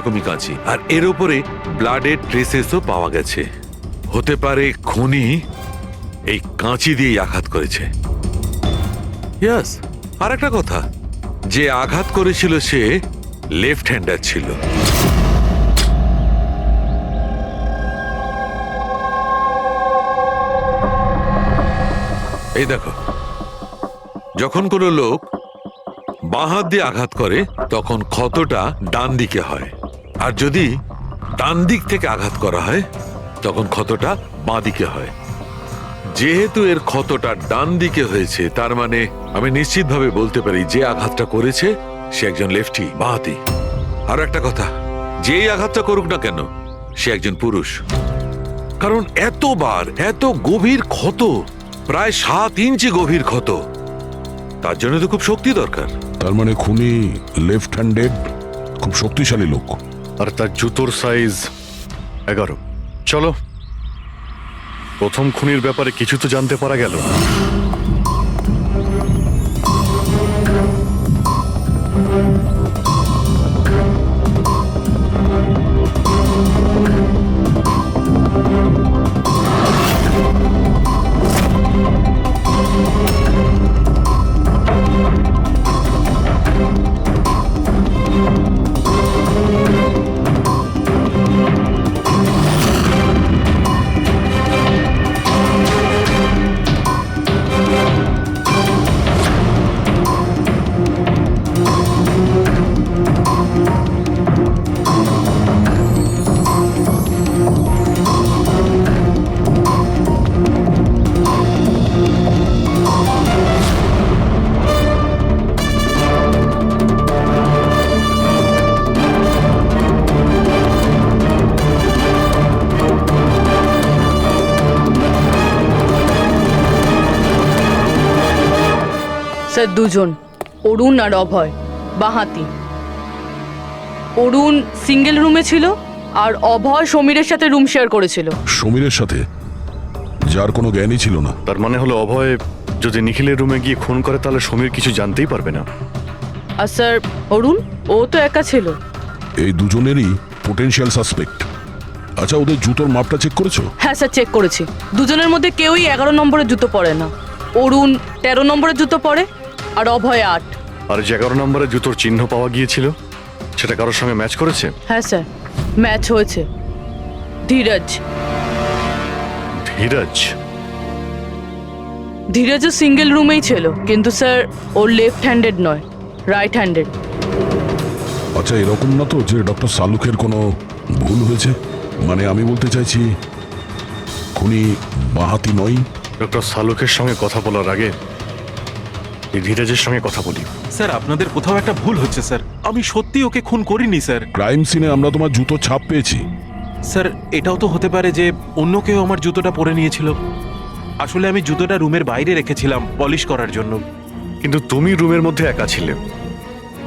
এরকমই কাঁচি, আর এর উপরে ব্লাডের ট্রেসেসও পাওয়া গেছে। হতে পারে খুনি এই কাঁচি দিয়েই আঘাত করেছে। ইয়াস, আর একটা কথা, যে আঘাত করেছিল সে লেফট হ্যান্ডার ছিল। এই দেখো, যখন কোনো লোক বাঁ হাত দিয়ে আঘাত করে তখন ক্ষতটা ডান দিকে হয়, আর যদি ডান দিক থেকে আঘাত করা হয় তখন ক্ষতটা বাঁ দিকে হয়। যেহেতু এর ক্ষতটা ডান দিকে হয়েছে, তার মানে আমি নিশ্চিতভাবে বলতে পারি যে আঘাতটা করেছে সে একজন লেফটি, বাঁহাতি। আর একটা কথা, যেই আঘাতটা করুক না কেন সে একজন পুরুষ, কারণ এতবার এত গভীর ক্ষত, প্রায় 7 ইঞ্চি গভীর ক্ষত, তার জন্য তো খুব শক্তি দরকার। তার মানে খুনি লেফট হ্যান্ডেড, খুব শক্তিশালী লোক। আর তার জুতোর সাইজ 11। চলো, প্রথম খুনির ব্যাপারে কিছু তো জানতে পারা গেল। স্যার, দুজন, অরুণ আর অভয়, বাঁহাতি। অরুণ সিঙ্গেল রুমে ছিল আর অভয় সমীরের সাথে রুম শেয়ার করেছিল। সমীরের সাথে, যার কোনো জ্ঞানই ছিল না। তার মানে হলো অভয় যদি নিখিলের রুমে গিয়ে খুন করে তাহলে সমীর কিছু জানতেই পারবে না। আর স্যার অরুণ, ও তো একা ছিল। এই দুজনেরই পোটেনশিয়াল সাসপেক্ট। আচ্ছা, ওদের জুতোর মাপটা চেক করেছো? হ্যাঁ স্যার, চেক করেছি। দুজনের মধ্যে কেউই 11 নম্বরের জুতো পরে না। অরুণ 13 নম্বরের জুতো পরে আর অভয় 8। আর যে 11 নম্বরের জুতোর চিহ্ন পাওয়া গিয়েছিল সেটা কারোর সঙ্গে ম্যাচ করেছে? হ্যাঁ স্যার, ম্যাচ হয়েছে। ধীরজ। ধীরজ? ধীরজও সিঙ্গেল রুমেই ছিল, কিন্তু স্যার ওর লেফট হ্যান্ডেড নয়, রাইট হ্যান্ডেড। আচ্ছা, এরকম না তো যে ডক্টর সালুকের কোনো ভুল হয়েছে? মানে আমি বলতে চাইছি খুনি বাঁহাতি নয়। ডক্টর সালুকের সঙ্গে কথা বলার আগে এই ধীরজের সঙ্গে কথা বলি। স্যার, আপনাদের কোথাও একটা ভুল হচ্ছে স্যার। আমি সত্যি ওকে খুন করিনি স্যার। ক্রাইম সিনে আমরা তোমার জুতো ছাপ পেয়েছি। স্যার, এটাও তো হতে পারে যে অন্য কেউ আমার জুতোটা পরে নিয়েছিল। আসলে আমি জুতোটা রুমের বাইরে রেখেছিলাম পলিশ করার জন্য। কিন্তু তুমি রুমের মধ্যে একা ছিলে,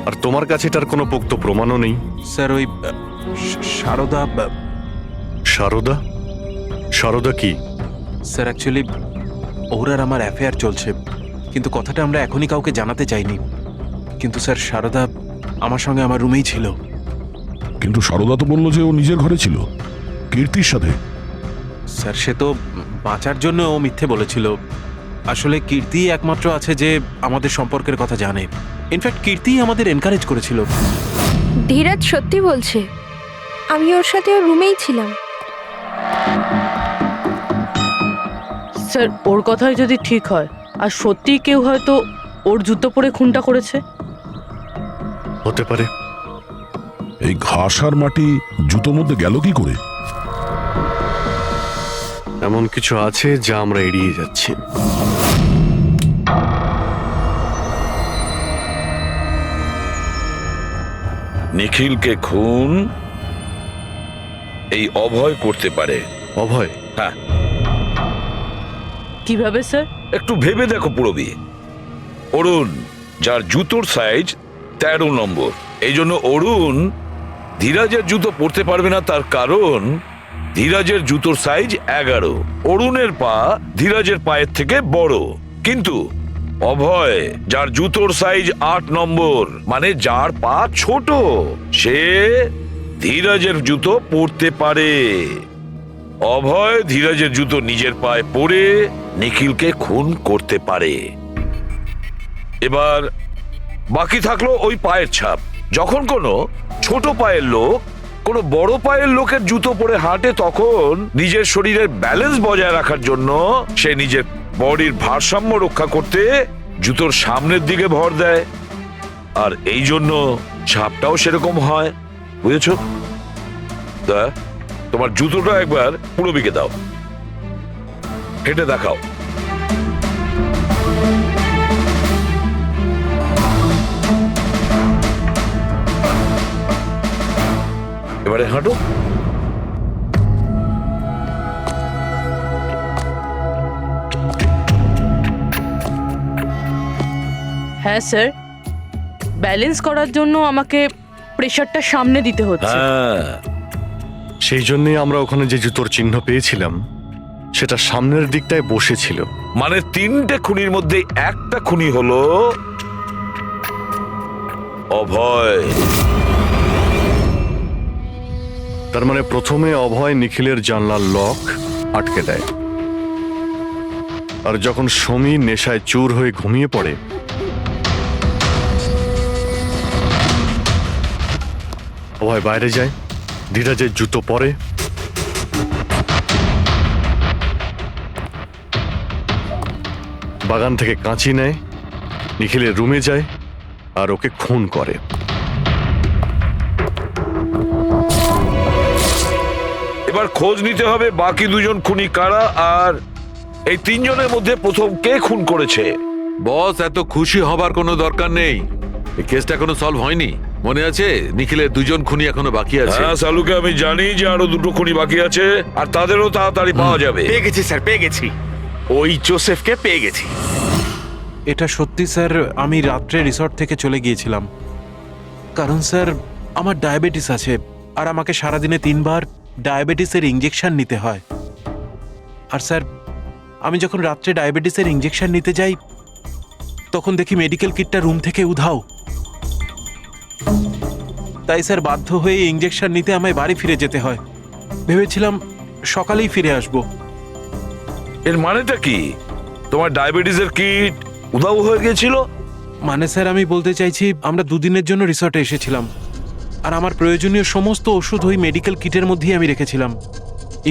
আর তোমার কাছে তার কোনো পোক্ত প্রমাণও নেই। স্যার, ওই সারদা। সারদা? সারদা কি? স্যার, অ্যাকচুয়ালি ওর আর আমার অ্যাফেয়ার চলছে, কিন্তু কথাটা আমরা এখনই কাউকে জানাতে চাইনি। কিন্তু স্যার, সারদা আমার সঙ্গে আমার রুমেই ছিল। কিন্তু সারদা তো বললো যে ও নিজের ঘরে ছিল কীর্তির সাথে। স্যার, সে তো বাঁচার জন্য ও মিথ্যে বলেছিল। আসলে কীর্তি একমাত্র আছে যে আমাদের সম্পর্কের কথা জানে। ইনফ্যাক্ট কীর্তিই আমাদের এনকারেজ করেছিল। ধীরাজ সত্যি বলছে, আমি ওর সাথে ওর রুমেই ছিলাম। স্যার, ওর কথাই যদি ঠিক হয় আর সত্যিই কেউ হয়তো ওর জুতো পরে খুনটা করেছে। হতে পারে। এই ঘাস আর মাটি জুতোর মধ্যে গেল কি করে? এমন কিছু আছে যা আমরা এড়িয়ে যাচ্ছি। নিখিলকে খুন এই অভয় করতে পারে। অভয়? হ্যাঁ। কিভাবে স্যার? একটু ভেবে দেখো পুরবী। অরুণ, যার জুতোর সাইজ 13 নম্বর, এই জন্য অরুণ ধীরাজের জুতো পরতে পারবে না। তার কারণ ধীরাজের জুতোর সাইজ 11। অরুণের পা ধীরাজের পায়ের থেকে বড়। কিন্তু অভয়, যার জুতোর সাইজ 8 নম্বর, মানে যার পা ছোট, সে ধীরাজের জুতো পরতে পারে। অভয় ধীরাজের জুতো নিজের পায়ে পরে নিখিলকে খুন করতে পারে। এবার বাকি থাকলো ওই পায়ের ছাপ। যখন কোনো ছোট পায়ের লোক কোনো বড় পায়ের লোকের জুতো পরে হাঁটে, তখন নিজের শরীরের ব্যালেন্স বজায় রাখার জন্য সে নিজের বডির ভারসাম্য রক্ষা করতে জুতোর সামনের দিকে ভর দেয়, আর এই জন্য ছাপটাও সেরকম হয়। বুঝেছো? তা তোমার জুতোটা একবার পুরবিকে দাও, হেঁটে দেখাও। এবারে হাঁটো। হ্যাঁ স্যার, ব্যালেন্স করার জন্য আমাকে প্রেশারটা সামনে দিতে হচ্ছে। হ্যাঁ, সেই জন্যই আমরা ওখানে যে জুতোর চিহ্ন পেয়েছিলাম সেটা সামনের দিকটায় বসেছিল। মানে 3টে খুনির মধ্যে একটা খুনি হলো অভয়। তার মানে প্রথমে অভয় নিখিলের জানলার লক আটকে দেয়, আর যখন সমীর নেশায় চুর হয়ে ঘুমিয়ে পড়ে অভয় বাইরে যায়, ধীরাজের জুতো পরে, বাগান থেকে কাঁচি নেয়, নিখিলের রুমে যায় আর ওকে খুন করে। এবার খোঁজ নিতে হবে বাকি 2জন খুনি কারা, আর এই 3জনের মধ্যে প্রথম কে খুন করেছে। বস, এত খুশি হবার কোনো দরকার নেই। এই কেসটা এখনো সলভ হয়নি। মনে আছে নিখিলের 2জন খুনি এখনো বাকি আছে। হ্যাঁ সালুকে আমি জানি যে আরো 2টো খুনি বাকি আছে, আর তাদেরও তাড়াতাড়ি পাওয়া যাবে। পেয়ে গেছি স্যার, পেয়ে গেছি। ওই জোসেফকে পেয়ে গেছি। এটা সত্যি স্যার, আমি রাত্রে রিসর্ট থেকে চলে গিয়েছিলাম, কারণ স্যার আমার ডায়াবেটিস আছে, আর আমাকে সারাদিনে 3বার ডায়াবেটিসের ইঞ্জেকশন নিতে হয়। আর স্যার আমি যখন রাত্রে ডায়াবেটিসের ইঞ্জেকশন নিতে যাই, তখন দেখি মেডিকেল কিটটা রুম থেকে উধাও। তাই স্যার বাধ্য হয়ে ইঞ্জেকশন নিতে আমায় বাড়ি ফিরে যেতে হয়। ভেবেছিলাম সকালেই ফিরে আসবো। এর মানেটা কি? তোমার ডায়াবেটিসের কিট উধাও হয়ে গেছিল? মানে স্যার আমি বলতে চাইছি, আমরা 2 দিনের জন্য রিসর্টে এসেছিলাম, আর আমার প্রয়োজনীয় সমস্ত ওষুধ ওই মেডিকেল কিটের মধ্যেই আমি রেখেছিলাম।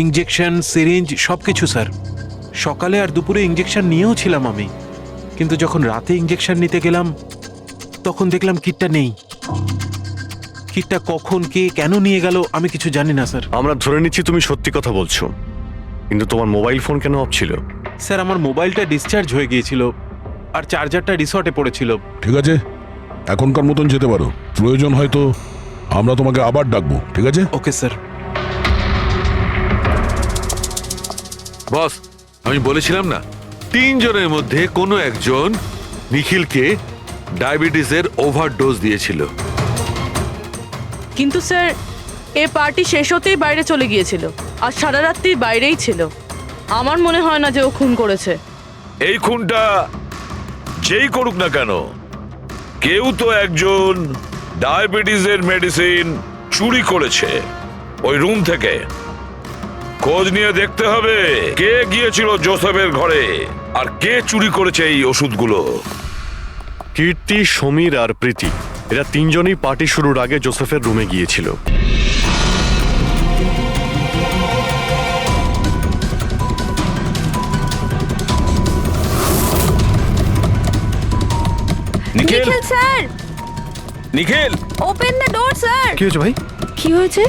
ইঞ্জেকশন, সিরিঞ্জ সবকিছু স্যার। সকালে আর দুপুরে ইঞ্জেকশন নিয়েও ছিলাম আমি, কিন্তু যখন রাতে ইঞ্জেকশন নিতে গেলাম তখন দেখলাম কিটটা নেই। কিটটা কখন কে কেন নিয়ে গেল আমি কিছু জানি না স্যার। আমরা ধরে নিচ্ছি তুমি সত্যি কথা বলছো, কিন্তু তোমার মোবাইল ফোন কেন অফ ছিল? স্যার আমার মোবাইলটা ডিসচার্জ হয়ে গিয়েছিল, আর চার্জারটা রিসর্টে পড়েছিল। ঠিক আছে, এখনকার মতন যেতে পারো। প্রয়োজন হয়তো আমরা তোমাকে আবার ডাকবো, ঠিক আছে? Okay sir. বস, আমি বলেছিলাম না 3 জনের মধ্যে কোনো একজন নিখিলকে ডায়াবেটিসের ওভারডোজ দিয়েছিল। কিন্তু স্যার এ পার্টি শেষ হতেই বাইরে চলে গিয়েছিল, আর সারা রাত্রি বাইরেই ছিল। আমার মনে হয় না যে ও খুন করেছে। এই খুনটা যেই করুক না কেন, কেউ তো একজন ডায়াবেটিসের মেডিসিন চুরি করেছে ওই রুম থেকে। খোঁজ নিয়ে দেখতে হবে কে গিয়েছিল জোসেফের ঘরে, আর কে চুরি করেছে এই ওষুধগুলো। কীর্তি, সমীর আর প্রীতি এরা 3 জনই পার্টি শুরুর আগে জোসেফের রুমে গিয়েছিল। Nikhil, Nikhil sir, Nikhil, open the door sir. কি হয়েছে ভাই? কি হয়েছে?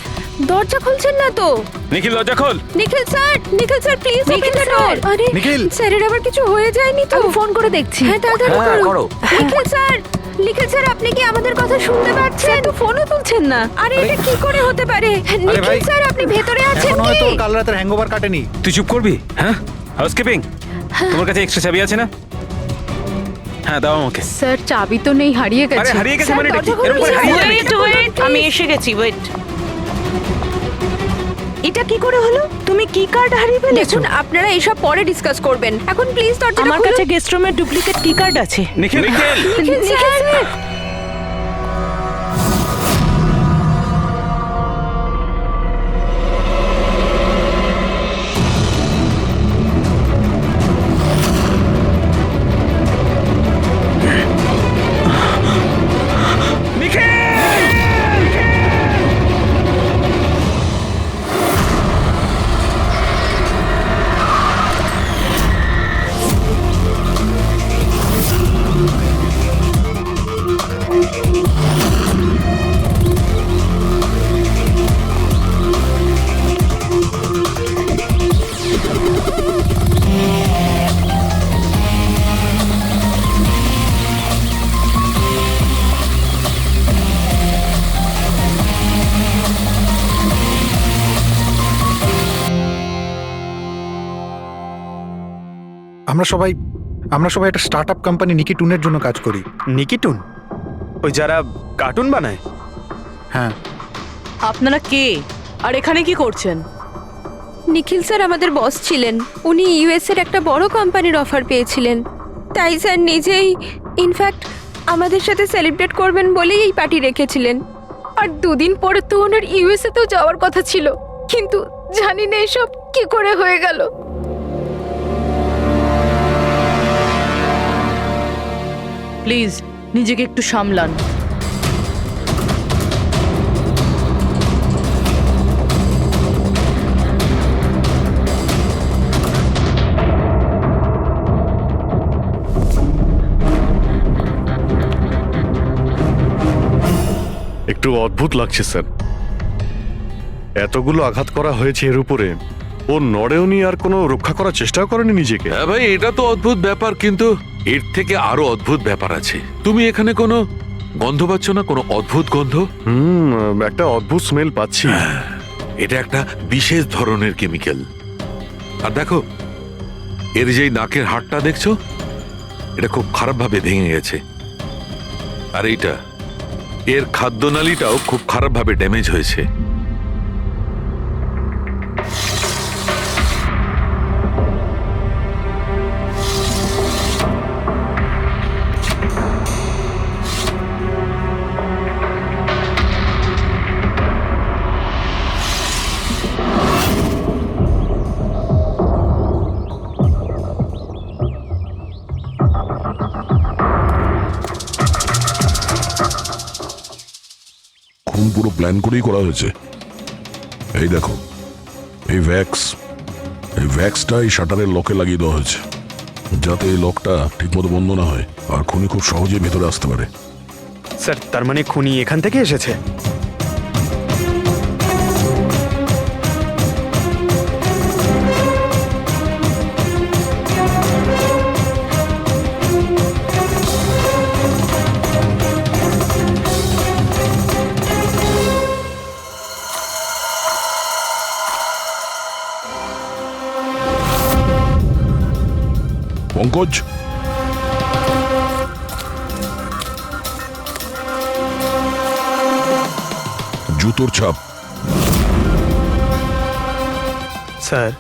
দরজা খুলছেন না তো? নিখিল দরজা খোল। Nikhil sir, please open the door. আরে নিখিল। স্যারের আবার কিছু হয়ে যায়নি তো? আমি ফোন করে দেখছি। হ্যাঁ তাড়াতাড়ি করো। নিখিল স্যার আপনি কি আমাদের কথা শুনতে পাচ্ছেন? তো ফোনও তুলছেন না। আরে এটা কি করে হতে পারে? নিখিল স্যার আপনি ভেতরে আছেন কি? কাল রাতের হ্যাংওভার কাটেনি। তুই চুপ করবি? হ্যাঁ, হাউসকিপিং, তোমার কাছে এক্সট্রা চাবি আছে না? হ্যাঁ দাও আমাকে। স্যার চাবি তো নেই, হারিয়ে আরে হারিয়ে গেছে মানে এটা কি? এরকম করে হারিয়ে যাবে? আমি এসে গেছি, ওয়েট। এটা কি করে হলো? তুমি কি কার্ড হারিয়ে ফেলেছো? দেখুন আপনারা এইসব পরে ডিসকাস করবেন, এখন প্লিজ দরজাটা খুলুন। আমার কাছে গেস্ট রুমের ডুপ্লিকেট কি কার্ড আছে। নিখিল, নিখিল, নিখিল স্যার আমরা সবাই একটা স্টার্ট আপ কোম্পানি নিকি টুনের জন্য কাজ করি। নিকিটুন, ওই যারা কার্টুন বানায়? হ্যাঁ। আপনারা কে আর এখানে কি করছেন? নিখিল স্যার আমাদের বস ছিলেন। উনি ইউএস এর একটা বড় কোম্পানির অফার পেয়েছিলেন, তাই স্যার নিজেই ইনফ্যাক্ট আমাদের সাথে সেলিব্রেট করবেন বলেই এই পার্টি রেখেছিলেন। আর দুদিন পরে তো ওনার ইউএসএ তেও যাওয়ার কথা ছিল, কিন্তু জানি না এসব কি করে হয়ে গেল। প্লিজ নিজেকে একটু সামলান। একটু অদ্ভুত লাগছে স্যার, এতগুলো আঘাত করা হয়েছে এর উপরে ও নড়েওনি, আর কোনো রক্ষা করার চেষ্টাও করেনি নিজেকে। হ্যাঁ ভাই, এটা তো অদ্ভুত ব্যাপার, কিন্তু এর থেকে আরো অদ্ভুত ব্যাপার আছে। তুমি এখানে কোনো গন্ধ পাচ্ছ না? কোনো অদ্ভুত গন্ধ? একটা অদ্ভুত স্মেল পাচ্ছি। এটা একটা বিশেষ ধরনের কেমিক্যাল। আর দেখো, এর যেই নাকের হাড়টা দেখছো, এটা খুব খারাপ ভাবে ভেঙে গেছে। আর এইটা, এর খাদ্যনালীটাও খুব খারাপ ভাবে ড্যামেজ হয়েছে। খুন পুরো প্ল্যান করেই করা হয়েছে। এই দেখো, এই ভ্যাক্সটা এই শাটারের লকে লাগিয়ে দেওয়া হয়েছে, যাতে এই লকটা ঠিকমতো বন্ধ না হয় আর খুনি খুব সহজেই ভেতরে আসতে পারে। স্যার, তার মানে খুনি এখান থেকে এসেছে? পঙ্কজ, জুতোর ছাপ। স্যার,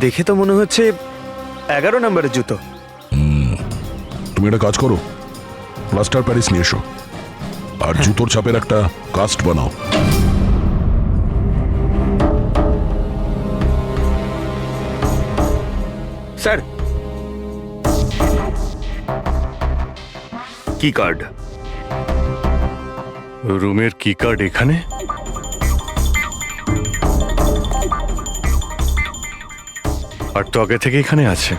দেখে তো মনে হচ্ছে 11 নম্বরের জুতো। তুমি একটা কাজ করো, প্লাস্টার প্যারিস নিয়ে এসো আর জুতোর ছাপের একটা কাস্ট বানাও। স্যার, কি কার্ড? রুমের কি কার্ড এখানে? আর তো আগে থেকে এখানে আছে।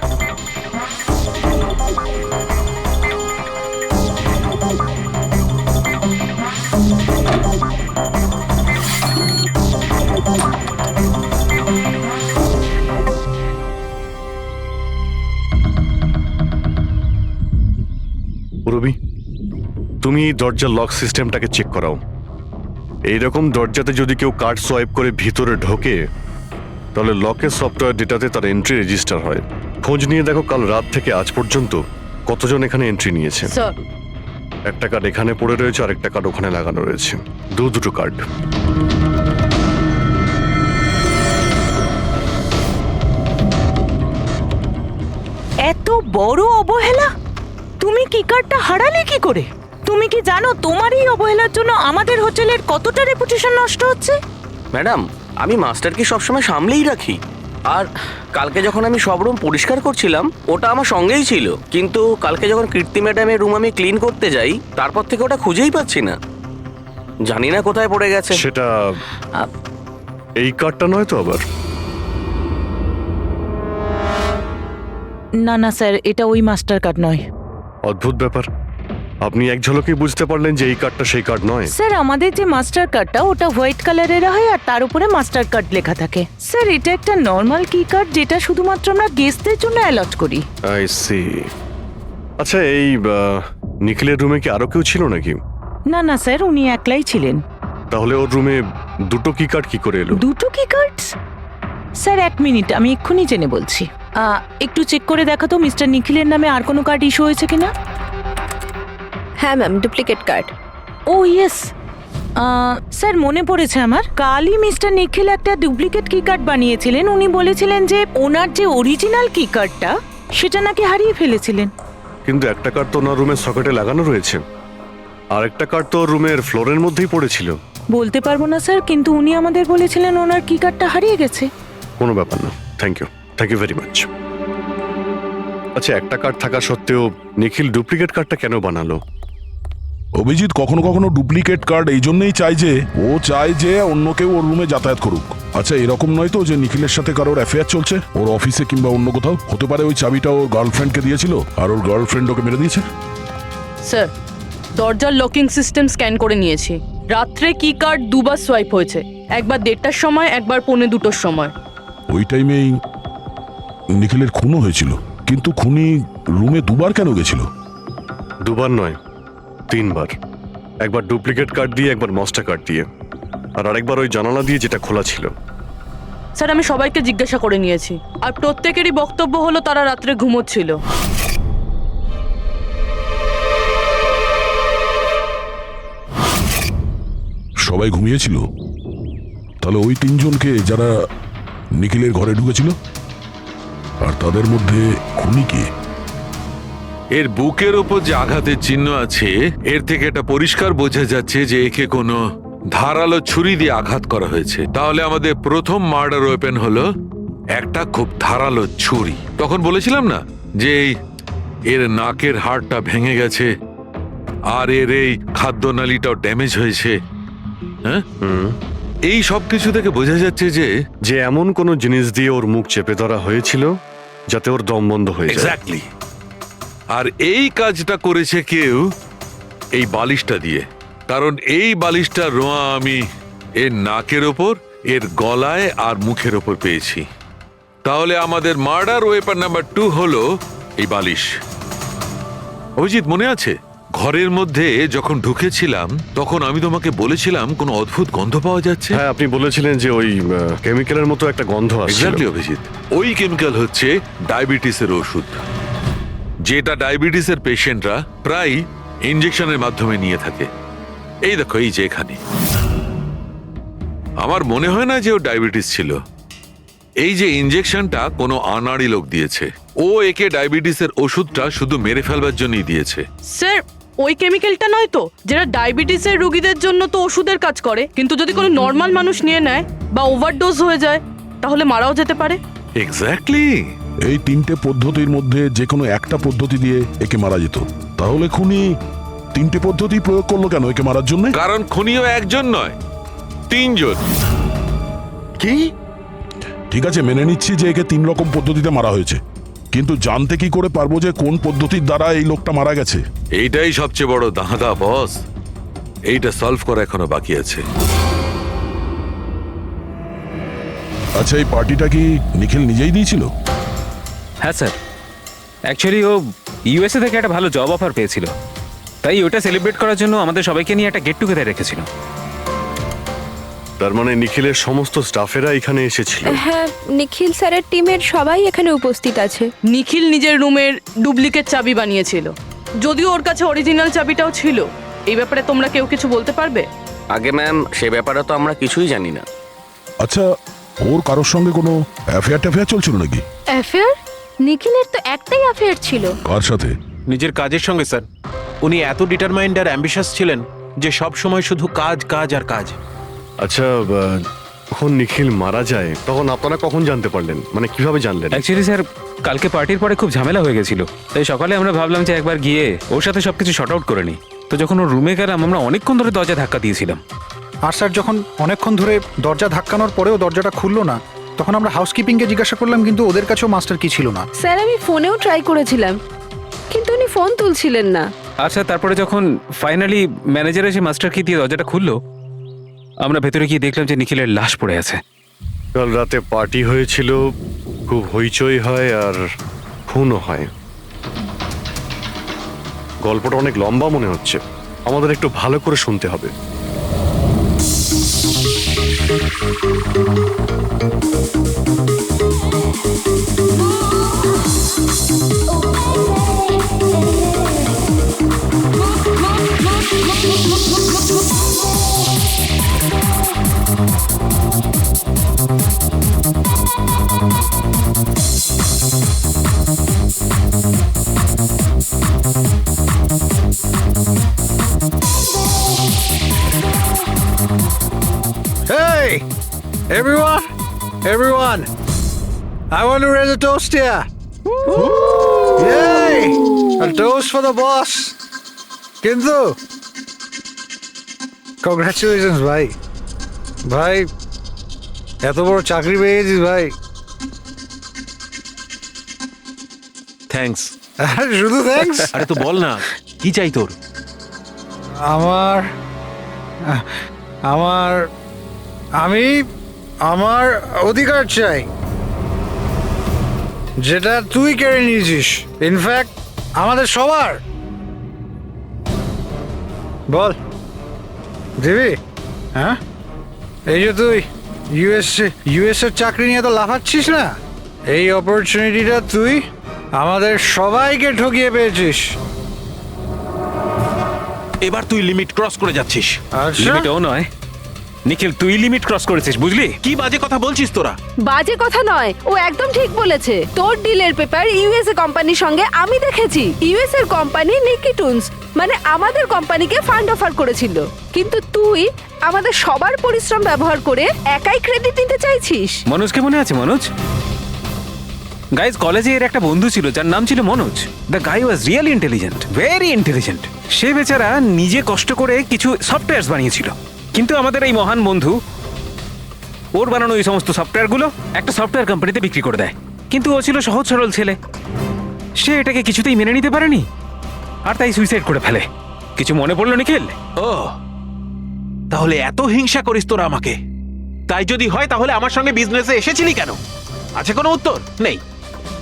রবি, তুমি এই দরজার লক সিস্টেমটাকে চেক করাও। এইরকম দরজাতে যদি কেউ কার্ড সোয়াইপ করে ভিতরে ঢোকে, তাহলে লকের সফটওয়্যার ডেটাতে তার এন্ট্রি রেজিস্টার হয়। খোঁজ নিয়ে দেখো কাল রাত থেকে আজ পর্যন্ত কতজন এখানে এন্ট্রি নিয়েছে। স্যার, একটা কার্ড এখানে পড়ে রয়েছে আর একটা কার্ড ওখানে লাগানো রয়েছে, দুটো কার্ড। এত বড় অবহেলা! তুমি কি কার্ডটা হারালে কি করে? তুমি কি জানো তোমার এই অবহেলার জন্য আমাদের হোটেলের কতটা রেপুটেশন নষ্ট হচ্ছে? ম্যাডাম, আমি মাস্টারকে সবসময় সামলেই রাখি। আর কালকে যখন আমি সব রুম পরিষ্কার করছিলাম, ওটা আমার সঙ্গেই ছিল। কিন্তু কালকে যখন কীর্তি ম্যাডামের রুম আমি ক্লিন করতে যাই, তারপর থেকে ওটা খুঁজেই পাচ্ছি না। জানি না কোথায় পড়ে গেছে। সেটা এই কার্ডটা নয় তো আবার? না না স্যার, এটা ওই মাস্টার কার্ড নয়। অদ্ভুত ব্যাপার, আপনি এক ঝলকে বুঝতে পারলেন যে এই কার্ডটা সেই কার্ড নয়? স্যার, আমাদের যে মাস্টার কার্ডটা ওটা হোয়াইট কালারের হয় আর তার উপরে মাস্টার কার্ড লেখা থাকে। স্যার, এটা একটা নর্মাল কি কার্ড যেটা শুধুমাত্র আমরা গেস্টদের জন্য অ্যালট করি। I see. আচ্ছা, এই নিখিলের রুমে কি আরো কেউ ছিল নাকি? না না স্যার, উনি একলাই ছিলেন। তাহলে ওর রুমে দুটো কি কার্ড কি করে এলো? দুটো কি কার্ডস? স্যার 1 মিনিট, আমি এক্ষুনি জেনে বলছি। একটু চেক করে দেখা তো মিস্টার নিখিলের নামে আর কোনো কার্ড ইস্যু হয়েছে কিনা। হ্যাঁ ম্যাম, ডুপ্লিকেট কার্ড। ও ইয়েস, স্যার মনে পড়েছে আমার, কালই মিস্টার নিখিল একটা ডুপ্লিকেট কি কার্ড বানিয়েছিলেন। উনি বলেছিলেন যে ওনার যে অরিজিনাল কি কার্ডটা সেটা নাকি হারিয়ে ফেলেছিলেন। কিন্তু একটা কার্ড তো ওনার রুমের সকেটে লাগানো রয়েছে, আর একটা কার্ড তো রুমের ফ্লোরের মধ্যেই পড়েছিল। বলতে পারবো না স্যার, কিন্তু উনি আমাদের বলেছিলেন ওনার কি কার্ডটা হারিয়ে গেছে। কোনো ব্যাপার না, থ্যাংক ইউ ভেরি মাচ। আচ্ছা, একটা কার্ড থাকা সত্ত্বেও নিখিল ডুপ্লিকেট কার্ডটা কেন বানালো? অভিজিৎ কখনো কখনো ডুপ্লিকেট কার্ড এই জন্যই চায় যে ও চায় যে অন্য কেউ ওর রুমে যাতায়াত করুক। আচ্ছা, এরকম নয় তো যে নিখিলের সাথে কারোর অ্যাফেয়ার চলছে ওর অফিসে কিংবা অন্য কোথাও? হতে পারে ওই চাবিটা ওর গার্লফ্রেন্ডকে দিয়েছিল আর ওর গার্লফ্রেন্ড ওকে মেরে দিয়েছে। স্যার, দরজার লকিং সিস্টেম স্ক্যান করে নিয়েছি। রাত্রে কি কার্ড দুবার সোয়াইপ হয়েছে, একবার 1:30টার সময়, একবার 1:45টার সময়। ওই টাইমেই নিখিলের খুনও হয়েছিল, কিন্তু খুনি রুমে দুবার কেন গেছিল? দুবার নয়, 3 বার। একবার ডুপ্লিকেট কার্ড দিয়ে, একবার মাস্টার কার্ড দিয়ে, আর আরেকবার ওই জানালা দিয়ে যেটা খোলা ছিল। স্যার, আমি সবাইকে জিজ্ঞাসা করে নিয়েছি, আর প্রত্যেকেরই বক্তব্য হলো তারা রাত্রে ঘুমোচ্ছিল। সবাই ঘুমিয়েছিল? তাহলে ওই 3 জনকে যারা নিখিলের ঘরে ঢুকেছিল, আর তাদের মধ্যে খুনি কে? এর বুকের ওপর যে আঘাতের চিহ্ন আছে, এর থেকে এটা পরিষ্কার বোঝা যাচ্ছে যে একে কোনো ধারালো ছুরি দিয়ে আঘাত করা হয়েছে। তাহলে আমাদের প্রথম মার্ডার ওয়েপেন হলো একটা খুব ধারালো ছুরি। তখন বলেছিলাম না যে এর নাকের হাড়টা ভেঙে গেছে আর এর এই খাদ্যনালীটাও ড্যামেজ হয়েছে। হ্যাঁ, এই সব কিছু থেকে বোঝা যাচ্ছে যে এমন কোনো জিনিস দিয়ে ওর মুখ চেপে ধরা হয়েছিল যাতে ওর দম বন্ধ হয়ে যায়। এক্স্যাক্টলি। আর এই কাজটা করেছে কেউ এই বালিশটা দিয়ে, কারণ এই বালিশটার রোঁয়া আমি এর নাকের ওপর, এর গলায় আর মুখের ওপর পেয়েছি। তাহলে আমাদের মার্ডার ওয়েপন নাম্বার 2 হলো এই বালিশ। অভিজিৎ, মনে আছে ঘরের মধ্যে যখন ঢুকেছিলাম তখন আমি তোমাকে বলেছিলাম কোনো অদ্ভুত গন্ধ পাওয়া যাচ্ছে? হ্যাঁ, আপনি বলেছিলেন যে ওই কেমিক্যালের মতো একটা গন্ধ আসছে। এক্স্যাক্টলি অভিজিৎ, ওই কেমিক্যাল হচ্ছে ডায়াবেটিসের ওষুধ, যেটা ডায়াবেটিসের পেশেন্টরা প্রায় ইনজেকশনের মাধ্যমে নিয়ে থাকে। এই দেখো, এই যে এখানে। আমার মনে হয় না যে ও ডায়াবেটিস ছিল। এই যে ইনজেকশনটা কোনো আনাড়ি লোক দিয়েছে, ও একে ডায়াবেটিসের ওষুধটা শুধু মেরে ফেলবার জন্যই দিয়েছে। স্যার, ওই কেমিক্যালটা নয় তো, যেটা ডায়াবেটিসের রোগীদের জন্য তো ওষুধের কাজ করে, কিন্তু যদি কোনো নর্মাল মানুষ নিয়ে নেয় বা ওভারডোজ হয়ে যায় তাহলে মারাও যেতে পারে। এক্স্যাক্টলি। এই 3টে পদ্ধতির মধ্যে যে কোনো একটা পদ্ধতি দিয়ে একে মারা যেত। তাহলে খুনি 3টে পদ্ধতি প্রয়োগ করলো কেন একে মারার জন্য? কারণ খুনিও একজন নয়, 3 জন। কি? ঠিক আছে, মেনে নিচ্ছি যে একে 3 রকম পদ্ধতিতে মারা হয়েছে, কিন্তু জানতে কি করে পারবো যে কোন পদ্ধতির দ্বারা এই লোকটা মারা গেছে? এইটাই সবচেয়ে বড় দাঁদা বস, এইটা সলভ করা এখনো বাকি আছে। আচ্ছা, এই পার্টিটা কি নিখিল নিজেই দিয়েছিল? হ্যাঁ স্যার, অ্যাকচুয়ালি ও ইউএসএ থেকে একটা ভালো জব অফার পেয়েছিল, তাই ওটা সেলিব্রেট করার জন্য আমাদের সবাইকে নিয়ে একটা গেট টুগেদার রেখেছিল। তার মানে নিখিলের সমস্ত স্টাফেরা এখানে এসেছিল? হ্যাঁ, নিখিল স্যারের টিমের সবাই এখানে উপস্থিত আছে। নিখিল নিজের রুমের ডুপ্লিকেট চাবি বানিয়েছিল, যদিও ওর কাছে অরিজিনাল চাবিটাও ছিল। এই ব্যাপারে তোমরা কেউ কিছু বলতে পারবে? আগে ম্যাম, সে ব্যাপারে তো আমরা কিছুই জানি না। আচ্ছা, ওর কারোর সঙ্গে কোনো অ্যাফেয়ার চলছিল নাকি? অ্যাফেয়ার? নিখিলের তো একটাই অ্যাফেয়ার ছিল। কার সাথে? নিজের কাজের সঙ্গে স্যার। উনি এত ডিটারমাইন্ড আর অ্যাম্বিশাস ছিলেন যে সব সময় শুধু কাজ কাজ আর কাজ। আচ্ছা, যখন নিখিল মারা যায় তখন আপনারা কখন জানতে পারলেন? মানে কিভাবে জানলেন? অ্যাকচুয়ালি স্যার, কালকে পার্টির পরে খুব ঝামেলা হয়ে গেছিল, তাই সকালে আমরা ভাবলাম যে একবার গিয়ে ওর সাথে সবকিছু শর্ট আউট করে নিই। তো যখন ওর রুমে গেলাম, আমরা অনেকক্ষণ ধরে দরজা ধাক্কা দিয়েছিলাম। আর স্যার, যখন অনেকক্ষণ ধরে দরজা ধাক্কানোর পরেও দরজাটা খুললো না, তখন আমরা হাউসকিপিংকে জিজ্ঞাসা করলাম, কিন্তু ওদের কাছেও মাস্টার কি ছিল না। স্যার, আমি ফোনেও ট্রাই করেছিলাম, কিন্তু উনি ফোন তুলছিলেন না। আর স্যার, তারপরে যখন ফাইনালি ম্যানেজার এসে মাস্টার কি দিয়ে দরজাটা খুললো, আমরা ভেতরে গিয়ে দেখলাম যে নিখিলের লাশ পড়ে আছে। কাল রাতে পার্টি হয়েছিল, খুব হইচই হয় আর খুনও হয়। গল্পটা অনেক লম্বা মনে হচ্ছে, আমাদের একটু ভালো করে শুনতে হবে। Hey, everyone, I want to raise a toast here. Yay! A toast for the boss. কিন্তু কংগ্রাচুলেশনস ভাই, ভাই এত বড় চাকরি পেয়ে গেছিস ভাই। থ্যাঙ্কস। শুধু থ্যাঙ্কস? আরে তো বল না কি চাই তোর? আমার আমার আমি আমার অধিকার চাই, যেটা তুই কেড়ে নিয়েছিস, ইনফ্যাক্ট আমাদের সবার। বল দিবি? হ্যাঁ, এই যে তুই ইউএস এর চাকরি নিয়ে তো লাফাচ্ছিস না, এই অপরচুনিটিটা তুই আমাদের সবাইকে ঠকিয়ে পেয়েছিস। এবার তুই লিমিট ক্রস করে যাচ্ছিস। আচ্ছা, লিমিটও নয় নিখিল, তুই লিমিট ক্রস করেছিস, বুঝলি? কি বাজে কথা বলছিস তোরা? বাজে কথা নয়, ও একদম ঠিক বলেছে। তোর ডিলের পেপার ইউএসএ কোম্পানির সঙ্গে আমি দেখেছি। ইউএস এর কোম্পানি নিকি টুনস মানে আমাদের কোম্পানিকে ফান্ড অফার করেছিল, কিন্তু তুই আমাদের সবার পরিশ্রম ব্যবহার করে একাই ক্রেডিট নিতে চাইছিস। মনোজকে মনে আছে? মনোজ গাইজ, কলেজে এর একটা বন্ধু ছিল যার নাম ছিল Manoj. The guy was really intelligent, very intelligent. সে বেচারা নিজে কষ্ট করে কিছু সফটওয়্যার বানিয়েছিল, কিন্তু আমাদের এই মহান বন্ধু ওর বানানো এই সমস্ত সফটওয়্যারগুলো একটা সফটওয়্যার কোম্পানিতে বিক্রি করে দেয়। কিন্তু ও ছিল সহজ সরল ছেলে, সে এটাকে কিছুতেই মেনে নিতে পারেনি আর তাই সুইসাইড করে ফেলে। কিছু মনে পড়লো নিখিল? ও তাহলে এত হিংসা করিস তোরা আমাকে? তাই যদি হয় তাহলে আমার সঙ্গে বিজনেসে এসেছিলি কেন? আছে কোনো উত্তর নেই?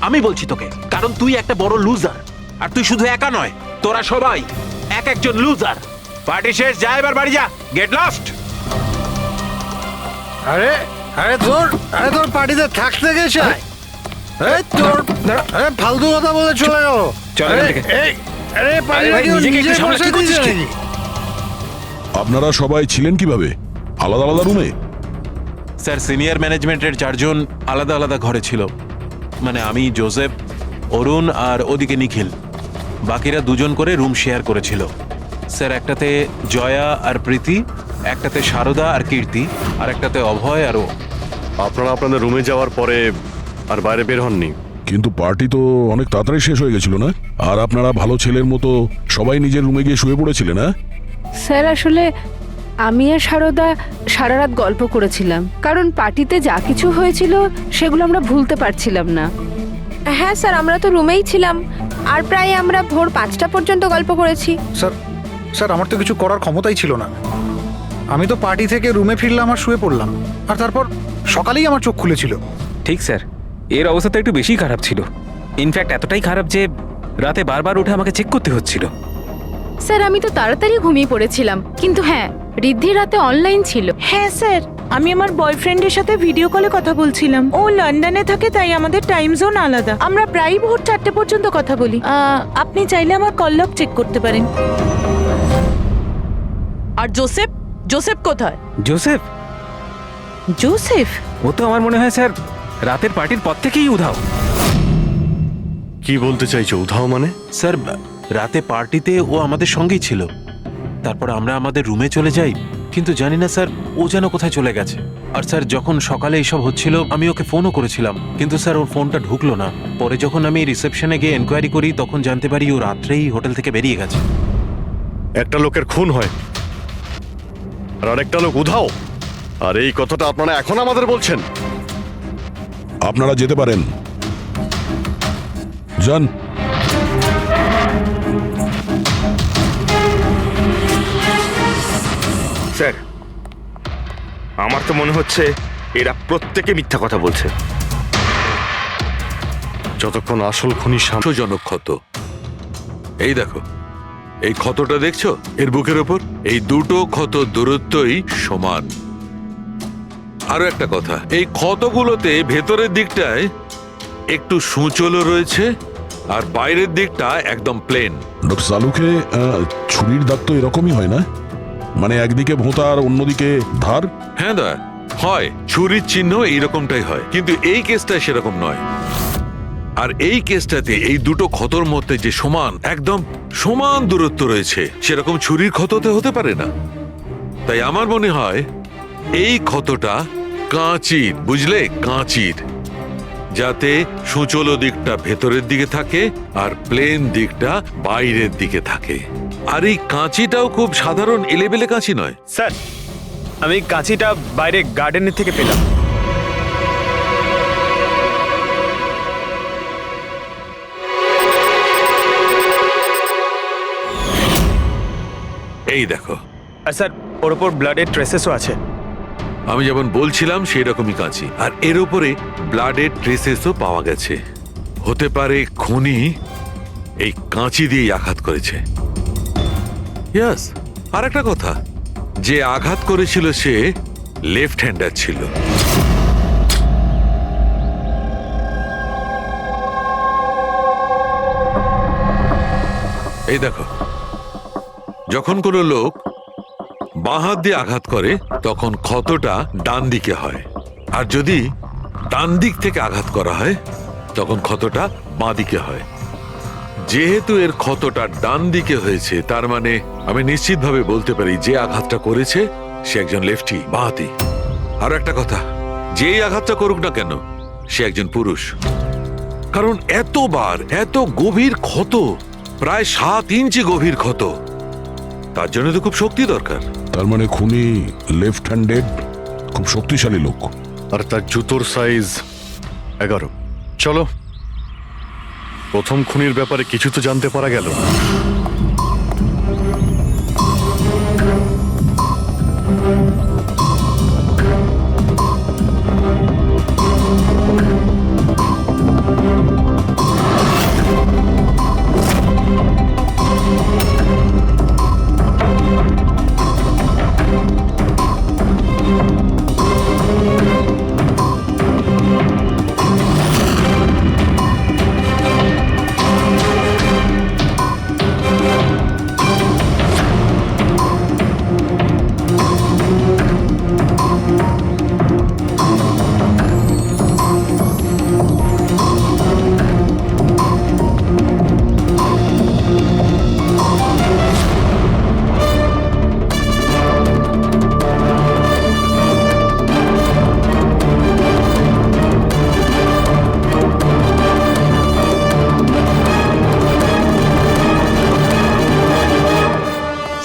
আমি বলছি তোকে, কারণ তুই একটা বড় লুজার। আর তুই শুধু একা নয়, তোরা সবাই এক একজন লুজার। পার্টি শেষ, যা এবার বাড়ি যা, গেট লস্ট। আরে আরে তোর পার্টিতে থাকতে গেছে, তোর আরে ফালতু কথা বলে চলে গেল। চল এখান থেকে। আরে পার্টিটা কি নিজেকে একটু নিজে সামনে বসে কি করছিস দিয়েছে কি? নাকি? আপনারা সবাই ছিলেন কিভাবে আলাদা আলাদা রুমে? স্যার, সিনিয়র ম্যানেজমেন্টের 4 জন আলাদা আলাদা ঘরে ছিল। মানে আমি, জোসেফ, অরুণ আর ওদিকে নিখিল। বাকিরা 2 জন করে রুম শেয়ার করেছিল। স্যার, একটাতে জয়া আর প্রীতি, একটাতে শারদা আর কীর্তি, আর একটাতে অভয় আর ও। আপনারা আপনাদের রুমে যাওয়ার পরে আর বাইরে বের হননি? কিন্তু পার্টি তো অনেক তাড়াতাড়ি শেষ হয়ে গেছিল না? আর আপনারা ভালো ছেলের মতো সবাই নিজের রুমে গিয়ে শুয়ে পড়েছিলেন? না স্যার, আসলে আমি আর সারদা সারা রাত গল্প করেছিলাম, কারণ পার্টিতে যা কিছু হয়েছিল সেগুলো আমরা ভুলতে পারছিলাম না। হ্যাঁ স্যার, আমরা তো রুমেই ছিলাম আর প্রায় আমরা ভোর 5টা পর্যন্ত গল্প করেছি। স্যার আমার তো কিছু করার ক্ষমতাই ছিল না। আমি তো পার্টি থেকে রুমে ফিরলাম আর শুয়ে পড়লাম, আর তারপর সকালেই আমার চোখ খুলেছিল। ঠিক স্যার, এর অবস্থা তো একটু বেশি খারাপ ছিল। ইনফ্যাক্ট এতটাই খারাপ যে রাতে বারবার উঠে আমাকে চেক করতে হচ্ছিল। স্যার, আমি তো তাড়াতাড়ি ঘুমিয়ে পড়েছিলাম, কিন্তু হ্যাঁ, রিদ্ধি রাতে অনলাইন ছিল। হ্যাঁ স্যার, আমি আমার বয়ফ্রেন্ডের সাথে ভিডিও কলে কথা বলছিলাম। ও লন্ডনে থাকে, তাই আমাদের টাইম জোন আলাদা। আমরা প্রায় ভোর 4টে পর্যন্ত কথা বলি। আপনি চাইলে আমার কল লগ চেক করতে পারেন। আর জোসেফ? জোসেফ কোথায়? জোসেফ? জোসেফ? ও তো আমার মনে হয় স্যার রাতের পার্টির পর থেকেই উধাও। কি বলতে চাইছো উধাও মানে? স্যার, রাতে পার্টিতে ও আমাদের সঙ্গেই ছিল। তারপর আমরা আমাদের রুমে চলে যাই, কিন্তু জানি না স্যার ও যেন কোথায় চলে গেছে। আর স্যার, যখন সকালে এইসব হচ্ছিল আমি ওকে ফোনও করেছিলাম, কিন্তু স্যার ওর ফোনটা ঢুকলো না। পরে যখন আমি রিসেপশনে গিয়ে এনকোয়ারি করি তখন জানতে পারি ও রাত্রেই হোটেল থেকে বেরিয়ে গেছে। একটা লোকের খুন হয় আর আরেকটা লোক উধাও, আর এই কথাটা আপনারা এখন আমাদের বলছেন? আপনারা যেতে পারেন, যান। স্যার, আমার তো মনে হচ্ছে এরা প্রত্যেকে মিথ্যা কথা বলছে। যতক্ষণ আসল খুনি জনক ক্ষত। এই দেখো, এই ক্ষতটা দেখছো এর বুকের ওপর? এই দুটো ক্ষত দূরত্বই সমান। আরো একটা কথা, এই ক্ষতগুলোতে ভেতরের দিকটায় একটু সূচলও রয়েছে আর বাইরের দিকটা একদম প্লেন। ডক্টর সালুকে ছুরির দাগ তো এরকমই হয় না? মানে একদিকে ভোঁতা আর অন্যদিকে ধার? হ্যাঁ দা, হয়। ছুরির চিহ্ন এইরকমটাই হয়, কিন্তু এই কেসটা সেরকম নয়। আর এই কেসটাতে এই দুটো ক্ষতর মধ্যে যে একদম সমান দূরত্ব রয়েছে, সেরকম ছুরির ক্ষততে হতে পারে না। তাই আমার মনে হয় এই ক্ষতটা কাঁচির, বুঝলে, কাঁচির, যাতে সূচলো দিকটা ভেতরের দিকে থাকে আর প্লেন দিকটা বাইরের দিকে থাকে। আর এই কাঁচিটাও খুব সাধারণ এলেবেলে কাঁচি নয়। স্যার, আমি কাঁচিটা বাইরে গার্ডেনের থেকে পেলাম। এই দেখো, আর স্যার, ওর ওপর ব্লাডের ট্রেসেসও আছে। আমি যেমন বলছিলাম সেই রকমই কাঁচি, আর এর উপরে ব্লাডের ট্রেসেসও পাওয়া গেছে। হতে পারে খুনি এই কাঁচি দিয়েই আঘাত করেছে। ইয়াস, আর একটা কথা, যে আঘাত করেছিল সে লেফট হ্যান্ডার ছিল। এই দেখো, যখন কোনো লোক বাঁ হাত দিয়ে আঘাত করে তখন ক্ষতটা ডান দিকে হয়, আর যদি ডান দিক থেকে আঘাত করা হয় তখন ক্ষতটা বাঁ দিকে হয়। যেহেতু এর ক্ষতটা ডান দিকে হয়েছে, তার মানে আমি নিশ্চিতভাবে বলতে পারি যে আঘাতটা করেছে সে একজন লেফটি, বাঁহাতি। আর একটা কথা, যেই আঘাতটা করুক না কেন সে একজন পুরুষ, কারণ এতবার এত গভীর ক্ষত, প্রায় 7 ইঞ্চি গভীর ক্ষত, তার জন্য তো খুব শক্তি দরকার। তার মানে খুনি লেফট হ্যান্ডেড, খুব শক্তিশালী লোক। আর তার জুতোর সাইজ 11। চলো, প্রথম খুনির ব্যাপারে কিছু তো জানতে পারা গেল।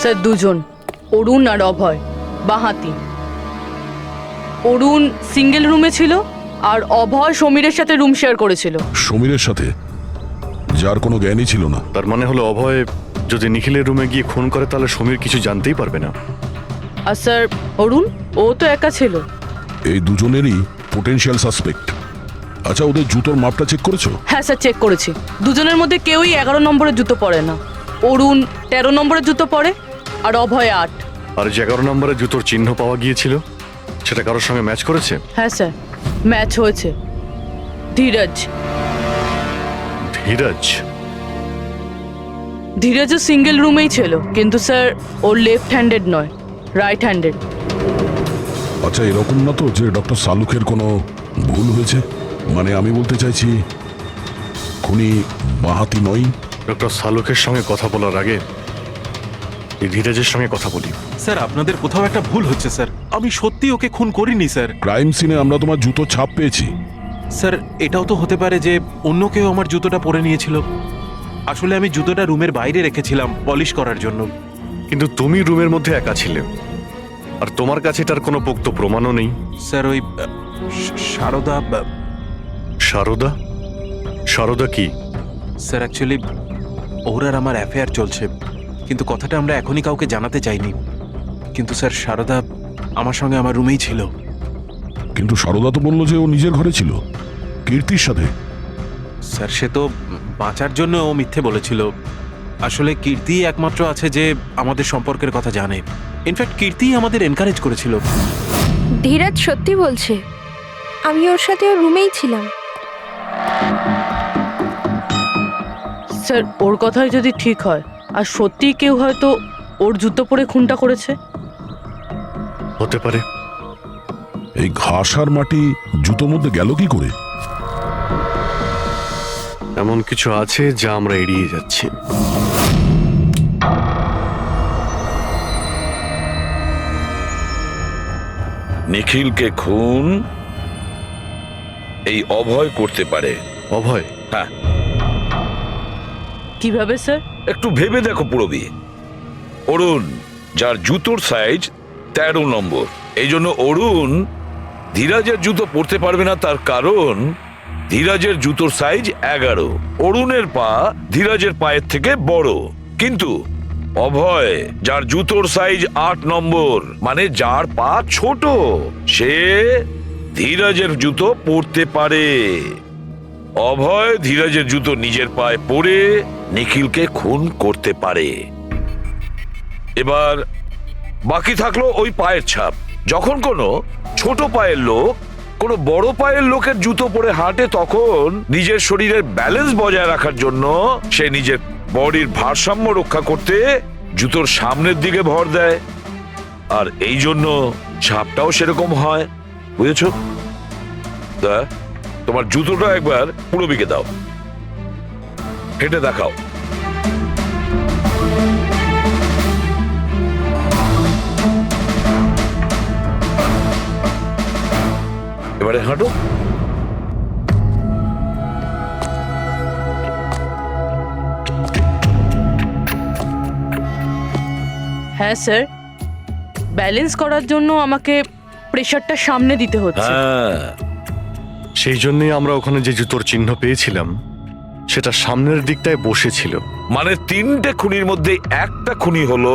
স্যার, দুজন, অরুণ আর অভয়, বাঁহাতি। অরুণ সিঙ্গেল রুমে ছিল আর অভয় সমীরের সাথে রুম শেয়ার করেছিল। সমীরের সাথে, যার কোনো জ্ঞানই ছিল না। তার মানে হলো অভয় যদি নিখিলের রুমে গিয়ে খুন করে তাহলে সমীর কিছু জানতেই পারবে না। আর স্যার অরুণ, ও তো একা ছিল। এই দুজনেরই পোটেনশিয়াল সাসপেক্ট। আচ্ছা, ওদের জুতোর মাপটা চেক করেছো? হ্যাঁ স্যার, চেক করেছি। দুজনের মধ্যে কেউই 11 নম্বরের জুতো পরে না। অরুণ 13 নম্বরের জুতো পরে আর অভয় 8। আর যে 11 নম্বরের জুতোর চিহ্ন পাওয়া গিয়েছিল সেটা কারোর সঙ্গে ম্যাচ করেছে? হ্যাঁ স্যার, ম্যাচ হয়েছে। ধীরজ। ধীরজ? ধীরজও সিঙ্গেল রুমেই ছিল, কিন্তু স্যার ওর লেফট হ্যান্ডেড নয়, রাইট হ্যান্ডেড। আচ্ছা, এরকম না তো যে ডক্টর সালুকের কোনো ভুল হয়েছে? মানে আমি বলতে চাইছি খুনি বাঁহাতি নয়। ডক্টর সালুকের সঙ্গে কথা বলার আগে এই ধীরজের সঙ্গে কথা বলি। স্যার, আপনাদের কোথাও একটা ভুল হচ্ছে স্যার। আমি সত্যি ওকে খুন করিনি স্যার। ক্রাইম সিনে আমরা তোমার জুতো ছাপ পেয়েছি। স্যার, এটাও তো হতে পারে যে অন্য কেউ আমার জুতোটা পরে নিয়েছিল। আসলে আমি জুতোটা রুমের বাইরে রেখেছিলাম পলিশ করার জন্য। কিন্তু তুমি রুমের মধ্যে একা ছিলে, আর তোমার কাছে তার কোনো পোক্ত প্রমাণও নেই। স্যার, ওই সারদা। সারদা? সারদা কি? স্যার, অ্যাকচুয়ালি ওর আর আমার অ্যাফেয়ার চলছে, কিন্তু কথাটা আমরা এখনই কাউকে জানাতে চাইনি। কিন্তু স্যার, সারদা আমার সঙ্গে আমার রুমেই ছিল। কিন্তু সারদা তো বললো যে ও নিজের ঘরে ছিল কীর্তির সাথে। স্যার, সে তো বাঁচার জন্য ও মিথ্যে বলেছিল। আসলে কীর্তি একমাত্র আছে যে আমাদের সম্পর্কের কথা জানে। ইনফ্যাক্ট কীর্তি আমাদের এনকারেজ করেছিল। ধীরাজ সত্যি বলছে, আমি ওর সাথে ওর রুমেই ছিলাম। স্যার, ওর কথাই যদি ঠিক হয় আর সত্যিই কেউ হয়তো ওর জুতো পরে খুনটা করেছে। হতে পারে। এই ঘাস আর মাটি জুতোর মধ্যে গেল কি করে? এমন কিছু আছে যা আমরা এড়িয়ে যাচ্ছি। নিখিলকে খুন এই অভয় করতে পারে। অভয়? হ্যাঁ, কিভাবে স্যার? একটু ভেবে দেখো পুরবী। অরুণ, যার জুতোর সাইজ 13 নম্বর, এই জন্য অরুণ ধীরাজের জুতো পরতে পারবে না, তার কারণ ধীরাজের জুতোর সাইজ 11। অরুণের পা ধীরাজের পায়ের থেকে বড়। কিন্তু অভয়, যার জুতোর সাইজ 8 নম্বর, মানে যার পা ছোট, সে ধীরাজের জুতো পরতে পারে। অভয় ধীরাজের জুতো নিজের পায়ে পরে নিখিলকে খুন করতে পারে। এবার বাকি থাকলো ওই পায়ের ছাপ। যখন কোনো ছোট পায়ের লোক কোনো বড় পায়ের লোকের জুতো পরে হাঁটে, তখন নিজের শরীরের ব্যালেন্স বজায় রাখার জন্য সে নিজের বডির ভারসাম্য রক্ষা করতে জুতোর সামনের দিকে ভর দেয়, আর এই জন্য ছাপটাও সেরকম হয়। বুঝেছো? তোমার জুতোটা একবার পুরবীকে দাও, হেঁটে দেখাও। এবারে হাঁটো। হ্যাঁ স্যার, ব্যালেন্স করার জন্য আমাকে প্রেশারটা সামনে দিতে হচ্ছে। হ্যাঁ, সেই জন্যই আমরা ওখানে যে জুতোর চিহ্ন পেয়েছিলাম সেটা সামনের দিকটায় বসেছিল। মানে 3টে খুনির মধ্যে একটা খুনি হলো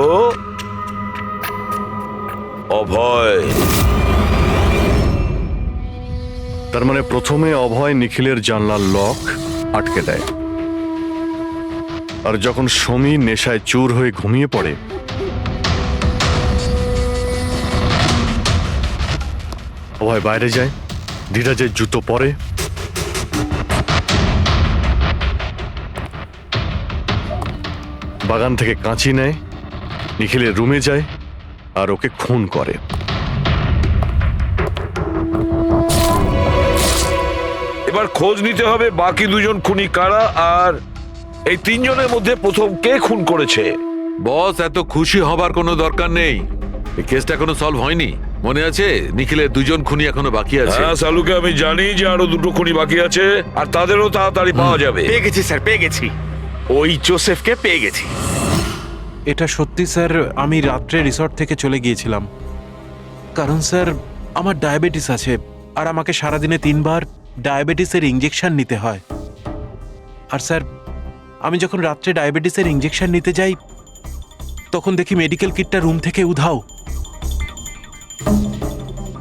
অভয়। তার মানে প্রথমে অভয় নিখিলের জানলার লক আটকে দেয়, আর যখন সমীর নেশায় চুর হয়ে ঘুমিয়ে পড়ে, অভয় বাইরে যায়, ধীরাজের জুতো পরে, বাগান থেকে কাঁচি নেয়, নিখিলের রুমে যায় আর ওকে খুন করে। এবার খোঁজ নিতে হবে বাকি 2জন খুনি কারা, আর এই 3জনের মধ্যে প্রথম কে খুন করেছে। বস, এত খুশি হবার কোনো দরকার নেই। এই কেসটা এখনো সলভ হয়নি। মনে আছে নিখিলের 2জন খুনি এখনো বাকি আছে। হ্যাঁ সালুকে আমি জানি যে আরো 2টো খুনি বাকি আছে, আর তাদেরও তাড়াতাড়ি পাওয়া যাবে। পেয়ে গেছি স্যার, পেয়ে গেছি। ওই জোসেফকে পেয়ে গেছি। এটা সত্যি স্যার, আমি রাত্রে রিসর্ট থেকে চলে গিয়েছিলাম, কারণ স্যার আমার ডায়াবেটিস আছে, আর আমাকে সারাদিনে 3বার ডায়াবেটিসের ইঞ্জেকশন নিতে হয়। আর স্যার আমি যখন রাত্রে ডায়াবেটিসের ইঞ্জেকশন নিতে যাই, তখন দেখি মেডিকেল কিটটা রুম থেকে উধাও।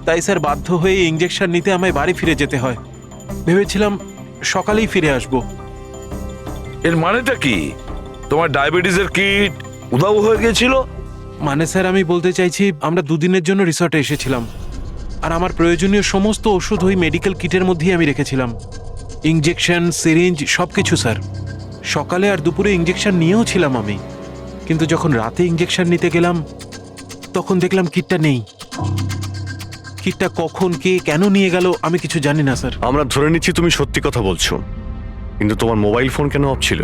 তাই স্যার বাধ্য হয়ে ইঞ্জেকশন নিতে আমায় বাড়ি ফিরে যেতে হয়। ভেবেছিলাম সকালেই ফিরে আসব। এর মানেটা কি? তোমার ডায়াবেটিসের কিট উধাও হয়ে গেছিল? মানে স্যার আমি বলতে চাইছি, আমরা 2 দিনের জন্য রিসর্টে এসেছিলাম, আর আমার প্রয়োজনীয় সমস্ত ওষুধ ওই মেডিকেল কিটের মধ্যেই আমি রেখেছিলাম। ইঞ্জেকশন, সিরিঞ্জ সবকিছু স্যার। সকালে আর দুপুরে ইঞ্জেকশন নিয়েও ছিলাম আমি, কিন্তু যখন রাতে ইঞ্জেকশন নিতে গেলাম তখন দেখলাম কিটটা নেই। কিটটা কখন কে কেন নিয়ে গেল আমি কিছু জানি না স্যার। আমরা ধরে নিচ্ছি তুমি সত্যি কথা বলছো, কিন্তু তোমার মোবাইল ফোন কেন অফ ছিল?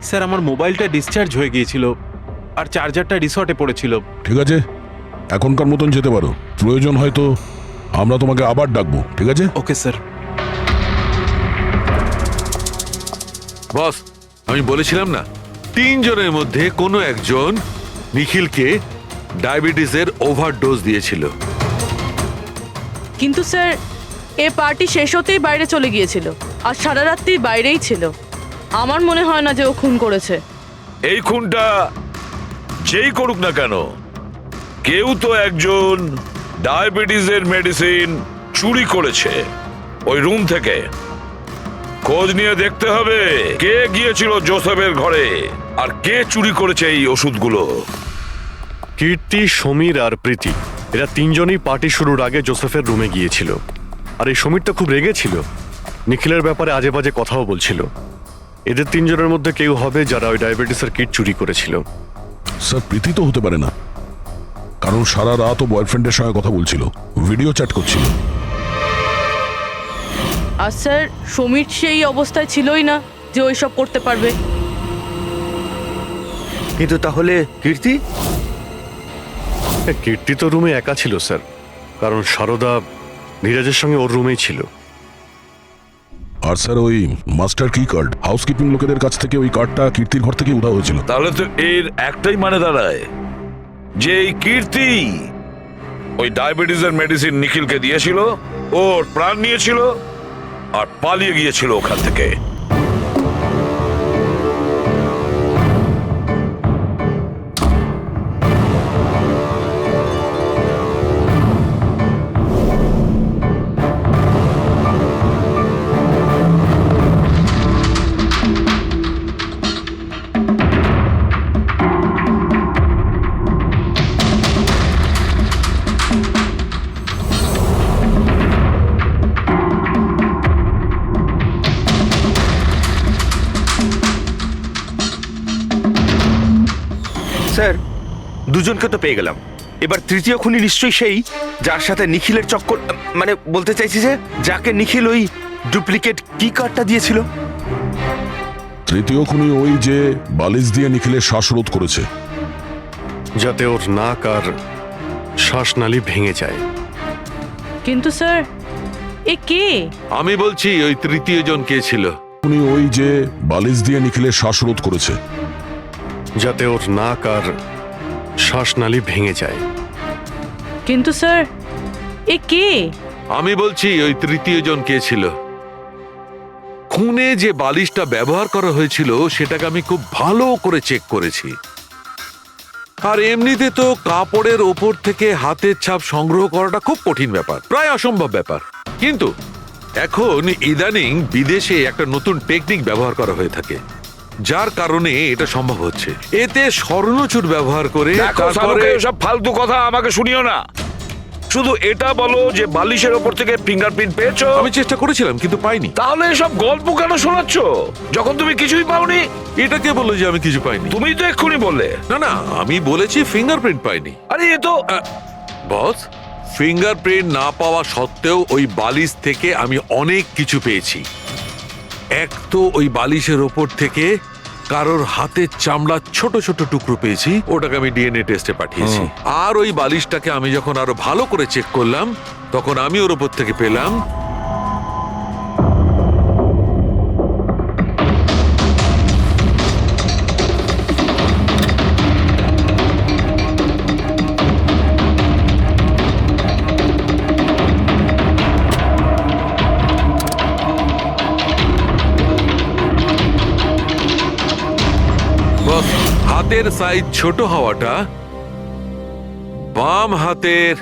স্যার আমার মোবাইলটা ডিসচার্জ হয়ে গিয়েছিল, আর চার্জারটা রিসর্টে পড়েছিল। ঠিক আছে, এখনকার মতন যেতে পারো। প্রয়োজন হয়তো আমরা তোমাকে আবার ডাকবো, ঠিক আছে? Okay sir. বস, আমি বলেছিলাম না 3জনের মধ্যে কোনো একজন নিখিলকে ডায়াবেটিসের ওভারডোজ দিয়েছিল। কিন্তু স্যার এ পার্টি শেষ হতেই বাইরে চলে গিয়েছিল, আর সারা রাত্রি বাইরেই ছিল। আমার মনে হয় না যে ও খুন করেছে। এই খুনটা যেই করুক না কেন, কেউ তো একজন ডায়াবেটিসের মেডিসিন চুরি করেছে ওই রুম থেকে। খোঁজ নিয়ে দেখতে হবে কে গিয়েছিল জোসেফের ঘরে, আর কে চুরি করেছে এই ওষুধগুলো। কীর্তি, সমীর আর প্রীতি, এরা 3জনই পার্টি শুরুর আগে জোসেফের রুমে গিয়েছিল। আর এই সমীরটা খুব রেগেছিল, নিখিলের ব্যাপারে আজে বাজে কথাও বলছিল। এদের 3জনের মধ্যে কেউ হবে যারা ওই ডায়াবেটিসের কিট চুরি করেছিল। স্যার প্রীতি তো হতে পারে না, কারণ সারা রাত ও বয়ফ্রেন্ডের সঙ্গে কথা বলছিল, ভিডিও চ্যাট করছিল। আর স্যার সমীর সেই অবস্থায় ছিলই না যে ওইসব করতে পারবে। কিন্তু তাহলে কীর্তি? কীর্তি তো রুমে একা ছিল স্যার, কারণ সারদা ধীরাজের সঙ্গে ওর রুমেই ছিল। আর স্যার ওই মাস্টার কি কার্ড হাউসকিপিং লোকেদের কাছ থেকে ওই কার্ডটা কীর্তির ঘর থেকে উধাও হয়েছিল। তাহলে তো এর একটাই মানে দাঁড়ায় যে এই কীর্তি ওই ডায়াবেটিসের মেডিসিন নিখিলকে দিয়েছিল, ওর প্রাণ নিয়েছিল আর পালিয়ে গিয়েছিল ওখান থেকে। স্যার, দুজনকে তো পেয়ে গেলাম। এবার তৃতীয় খুনি নিশ্চয়ই সেই যার সাথে নিখিলের চক্কর, মানে বলতে চাইছি যে যাকে নিখিল ওই ডুপ্লিকেট কি কার্ডটা দিয়েছিল। তৃতীয় খুনি ওই যে বালিশ দিয়ে নিখিলের শ্বাসরোধ করেছে, যাতে ওর নাক আর শ্বাসনালী ভেঙে যায়। কিন্তু স্যার এ কে? আমি বলছি ওই তৃতীয় জন কে ছিল। খুনি ওই যে বালিশ দিয়ে নিখিলের শ্বাসরোধ করেছে, যাতে ওর নাক আর শ্বাসনালী ভেঙে যায়। কিন্তু স্যার এ কে? আমি বলছি ওই তৃতীয় জন কে ছিল। খুনে যে বালিশটা ব্যবহার করা হয়েছিল সেটাকে আমি খুব ভালো করে চেক করেছি। আর এমনিতে তো কাপড়ের ওপর থেকে হাতের ছাপ সংগ্রহ করাটা খুব কঠিন ব্যাপার, প্রায় অসম্ভব ব্যাপার। কিন্তু এখন ইদানিং বিদেশে একটা নতুন টেকনিক ব্যবহার করা হয়ে থাকে, যার কারণে এটা সম্ভব হচ্ছে। এতে স্বর্ণচুর ব্যবহার করে তারপরে সব ফালতু কথা আমাকে শুনিও না, শুধু এটা বলো যে বালিশের ওপর থেকে ফিঙ্গারপ্রিন্ট পেয়েছো। আমি চেষ্টা করেছিলাম কিন্তু পাইনি। তাহলে এসব গল্প কেন শোনাচ্ছ যখন তুমি কিছুই পাওনি? এটা কে বললো যে আমি কিছু পাইনি? তুমি তো এক্ষুনি বললে। না না, আমি বলেছি ফিঙ্গারপ্রিন্ট পাইনি। আরে এ তো বস, ফিঙ্গারপ্রিন্ট না পাওয়া সত্ত্বেও ওই বালিশ থেকে আমি অনেক কিছু পেয়েছি। এক তো ওই বালিশের ওপর থেকে কারোর হাতের চামড়া ছোট ছোট টুকরো পেয়েছি, ওটাকে আমি ডিএনএ টেস্টে পাঠিয়েছি। আর ওই বালিশটাকে আমি যখন আরো ভালো করে চেক করলাম তখন আমি ওর ওপর থেকে পেলাম হাতের সাইজ ছোট হওয়াটা, বাম হাতের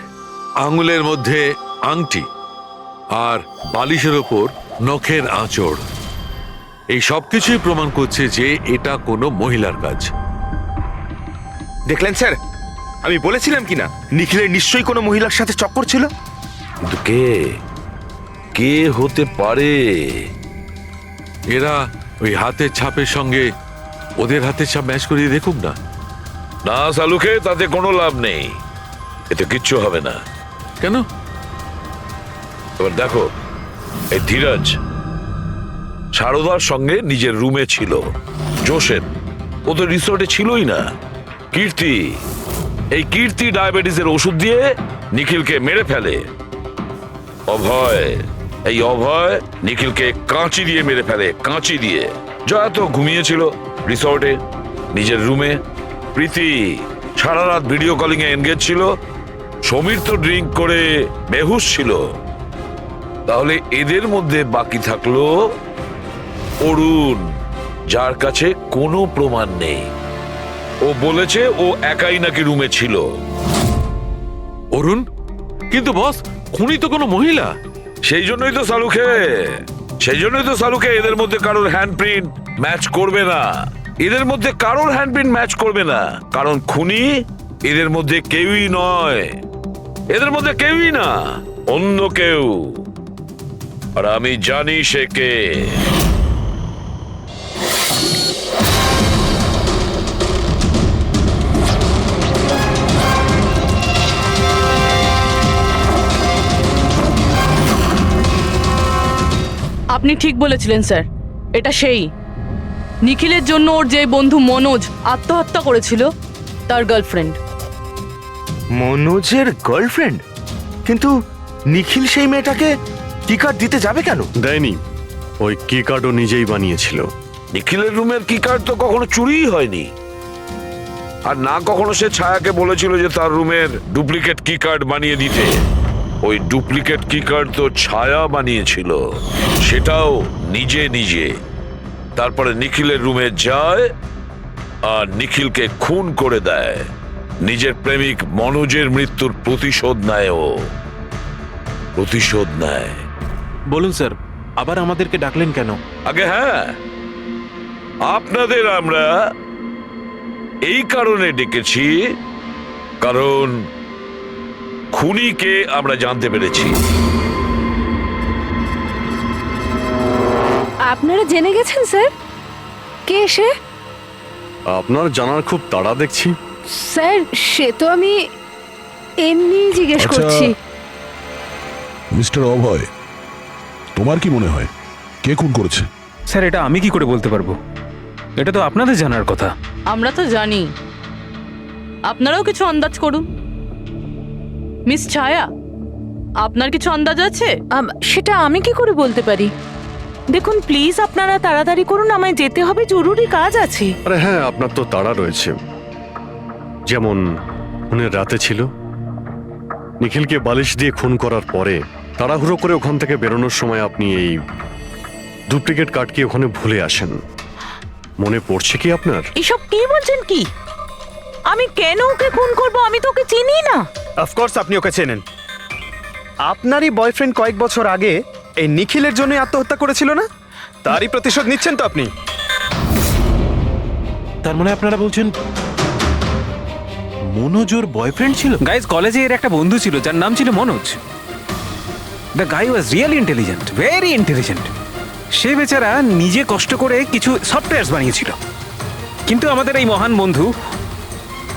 আঙুলের মধ্যে আংটি আর বালিশের ওপর নখের আঁচড়, এই সবকিছুই প্রমাণ করছে যে এটা কোনো মহিলার কাজ। দেখলেন স্যার, আমি বলেছিলাম কিনা নিখিলের নিশ্চয়ই কোনো মহিলার সাথে চক্কর ছিল। কিন্তু কে কে হতে পারে? এরা ওই হাতের ছাপের সঙ্গে ওদের হাতের ছাপ ম্যাচ করিয়ে দেখুক না। না সালুকে, তাতে কোনো লাভ নেই, এতে কিচ্ছু হবে না। কেন? এবার দেখো, এই ধীরাজ সারদার সঙ্গে নিজের রুমে ছিল, জোসেফ ও তো রিসোর্টে ছিলই না, কীর্তি এই কীর্তি ডায়াবেটিসের ওষুধ দিয়ে নিখিলকে মেরে ফেলে, অভয় এই অভয় নিখিলকে কাঁচি দিয়ে মেরে ফেলে, কাঁচি দিয়ে। জয়া তো ঘুমিয়েছিল রিসর্টে নিজের রুমে, প্রীতি সারা রাত ভিডিও কলিং এ এনগেজ ছিল, সমীর তো ড্রিঙ্ক করে বেহুশ ছিল। তাহলে এদের মধ্যে বাকি থাকলো অরুণ, যার কাছে কোনো প্রমাণ নেই। ও বলেছে ও একাই নাকি রুমে ছিল। অরুণ? কিন্তু বস, খুনি তো কোনো মহিলা। সেই জন্যই তো সালুকে এদের মধ্যে কারোর হ্যান্ডপ্রিন্ট ম্যাচ করবে না, এদের মধ্যে কারোর হ্যান্ডপ্রিন্ট ম্যাচ করবে না, কারণ খুনি এদের মধ্যে কেউই নয়, এদের মধ্যে কেউই না, অন্য কেউ। আর আমি জানি সে কে। আপনি ঠিক বলেছিলেন স্যার, এটা সেই নিখিলের জন্য ওর যে বন্ধু মনোজ আত্মহত্যা করেছিল তার গার্লফ্রেন্ড। মনোজের গার্লফ্রেন্ড? কিন্তু নিখিল সেই মেয়েটাকে কি কার্ড দিতে যাবে কেন? দেয়নি, ওই কি কার্ডও নিজেই বানিয়েছিল। নিখিলের রুমের কি কার্ড তো কখনো চুরিই হয়নি, আর না কখনো সে ছায়াকে বলেছিল যে তার রুমের ডুপ্লিকেট কি কার্ড বানিয়ে দিতে। ওই ডুপ্লিকেট কি কার্ড তো ছায়া বানিয়েছিল, সেটাও নিজে নিজে। তারপরে নিখিলের রুমে যায় আর নিখিলকে খুন করে দেয়। নিজের প্রেমিক মনোজের মৃত্যুর প্রতিশোধ নেয়, ও প্রতিশোধ নেয়। বলুন স্যার, আবার আমাদেরকে ডাকলেন কেন? আগে হ্যাঁ, আপনাদের আমরা এই কারণে ডেকেছি, কারণ খুনিকে আমরা জানতে পেরেছি। আপনারা জেনে গেছেন স্যার কে সে? আপনার জানার খুব তাড়া দেখছি। স্যার সে তো আমি এমনি জিজ্ঞেস আচ্ছা। করছি। মিস্টার অভয়, তোমার কি মনে হয় কে খুন করেছে? স্যার এটা আমি কি করে বলতে পারবো? এটা তো আপনাদের জানার কথা। আমরা তো জানি, আপনারাও কিছু আন্দাজ করুন। মিস ছায়া, আপনার কিছু আন্দাজ আছে? সেটা আমি কি করে বলতে পারি? দেখুন প্লিজ আপনারা তাড়াতাড়ি করুন, আমায় যেতে হবে, জরুরি কাজ আছে। আরে হ্যাঁ, আপনার তো তাড়া রয়েছে। যেমন খুনের রাতে ছিল, নিখিলকে বালিশ দিয়ে খুন করার পরে তাড়াহুড়ো করে ওখান থেকে বেরোনোর সময় আপনি এই ডুপ্লিকেট কার্ডকে ওখানে ভুলে আসেন। মনে পড়ছে কি আপনার? এসব কি বলছেন কি? আমি কেন ওকে খুন করব? আমি তো ওকে চিনি না। অফকোর্স আপনি ওকে চেনেন। আপনারই বয়ফ্রেন্ড কয়েক বছর আগে এই নিখিলের জন্য আত্মহত্যা করেছিল না? তারই প্রতিশোধ নিচ্ছেন তো আপনি? তার মানে আপনারা বলছেন মনোজ ওর বয়ফ্রেন্ড ছিল? গাইজ, কলেজে এর একটা বন্ধু ছিল যার নাম ছিল Manoj. The guy was really intelligent, very intelligent. সে বেচারা নিজে কষ্ট করে কিছু সফটওয়্যার বানিয়েছিল, কিন্তু আমাদের এই মহান বন্ধু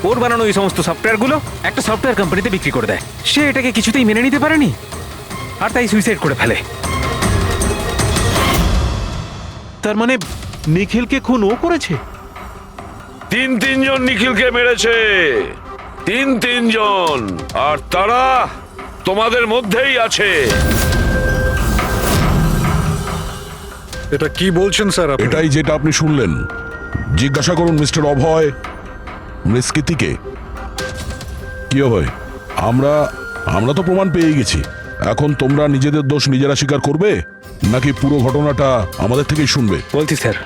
ওর বানানো এই সমস্ত সফটওয়্যারগুলো একটা সফটওয়্যার কোম্পানিতে বিক্রি করে দেয়। সে এটাকে কিছুতেই মেনে নিতে পারেনি, আর তাই সুইসাইড করে ফেলে। তার মানে নিখিলকে খুন ও করেছে? তিনজন নিখিলকে মেরেছে, তিনজন, আর তারা তোমাদের মধ্যেই আছে। এটা কি বলছেন স্যার আপনি? এটাই যেটা আপনি শুনলেন। জিজ্ঞাসা করুন মিস্টার অভয় মৃস্কিতিকে। কি অভয়, আমরা তো প্রমাণ পেয়ে গেছি। এখন তোমরা নিজেদের দোষ নিজেরা স্বীকার করবে, নাকি পুরো ঘটনাটা আমাদের থেকেই শুনবে? বলছি স্যার,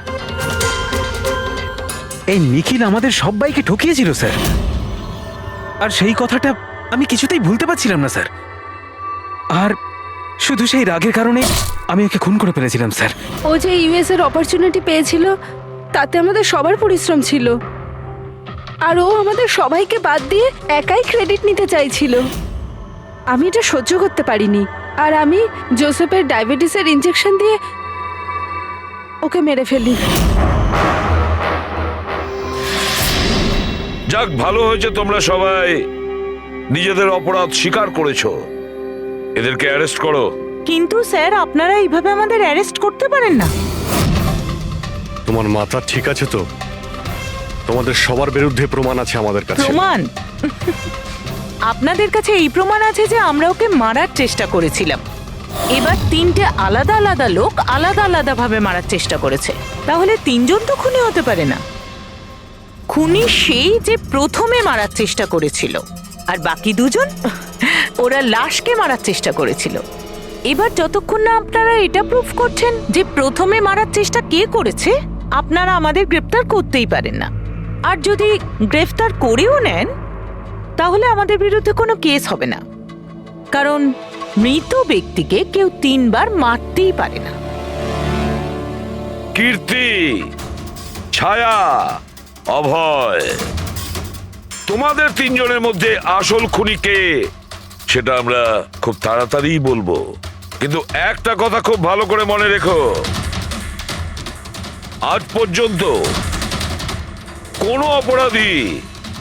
এই নিখিল আমাদের সবাইকে ঠকিয়েছিল স্যার, আর সেই কথাটা আমি কিছুতেই ভুলতে পারছিলাম না স্যার। আর শুধু সেই রাগের কারণে আমি ওকে খুন করে ফেলেছিলাম স্যার। ও যে ইউএস এর অপরচুনিটি পেয়েছিল, তাতে আমাদের সবার পরিশ্রম ছিল, আর ও আমাদের সবাইকে বাদ দিয়ে একাই ক্রেডিট নিতে চাইছিল। আমি এটা সহ্য করতে পারিনি, আর আমি জোসেফের ডায়াবেটিসের ইনজেকশন দিয়ে ওকে মেরে ফেলি। যাক, ভালো হয়েছে তোমরা সবাই নিজেদের অপরাধ স্বীকার করেছো। এদেরকে অ্যারেস্ট করো। কিন্তু স্যার আপনারা এইভাবে আমাদের অ্যারেস্ট করতে পারেন না। তোমার মাথা ঠিক আছে তো? তোমাদের সবার বিরুদ্ধে প্রমাণ আছে আমাদের কাছে। প্রমাণ? আপনাদের কাছে এই প্রমাণ আছে যে আমরা ওকে মারার চেষ্টা করেছিলাম। এবার তিনটে আলাদা আলাদা লোক আলাদা আলাদা ভাবে মারার চেষ্টা করেছে, তাহলে তিনজন তো খুনি হতে পারে না। খুনি সেই যে প্রথমে মারার চেষ্টা করেছিল, আর বাকি দুজন ওরা লাশকে মারার চেষ্টা করেছিল। এবার যতক্ষণ না আপনারা এটা প্রুফ করছেন যে প্রথমে মারার চেষ্টা কে করেছে, আপনারা আমাদের গ্রেফতার করতেই পারেন না। আর যদি গ্রেফতার করেও নেন, তাহলে আমাদের বিরুদ্ধে কোনো কেস হবে না, কারণ মৃত ব্যক্তিকে কেউ 3 বার মারতেই পারে না। কীর্তি, ছায়া, অভয়, তোমাদের তিনজনের মধ্যে আসল খুনি কে সেটা আমরা খুব তাড়াতাড়ি বলবো। কিন্তু একটা কথা খুব ভালো করে মনে রেখো, আজ পর্যন্ত কোনো অপরাধী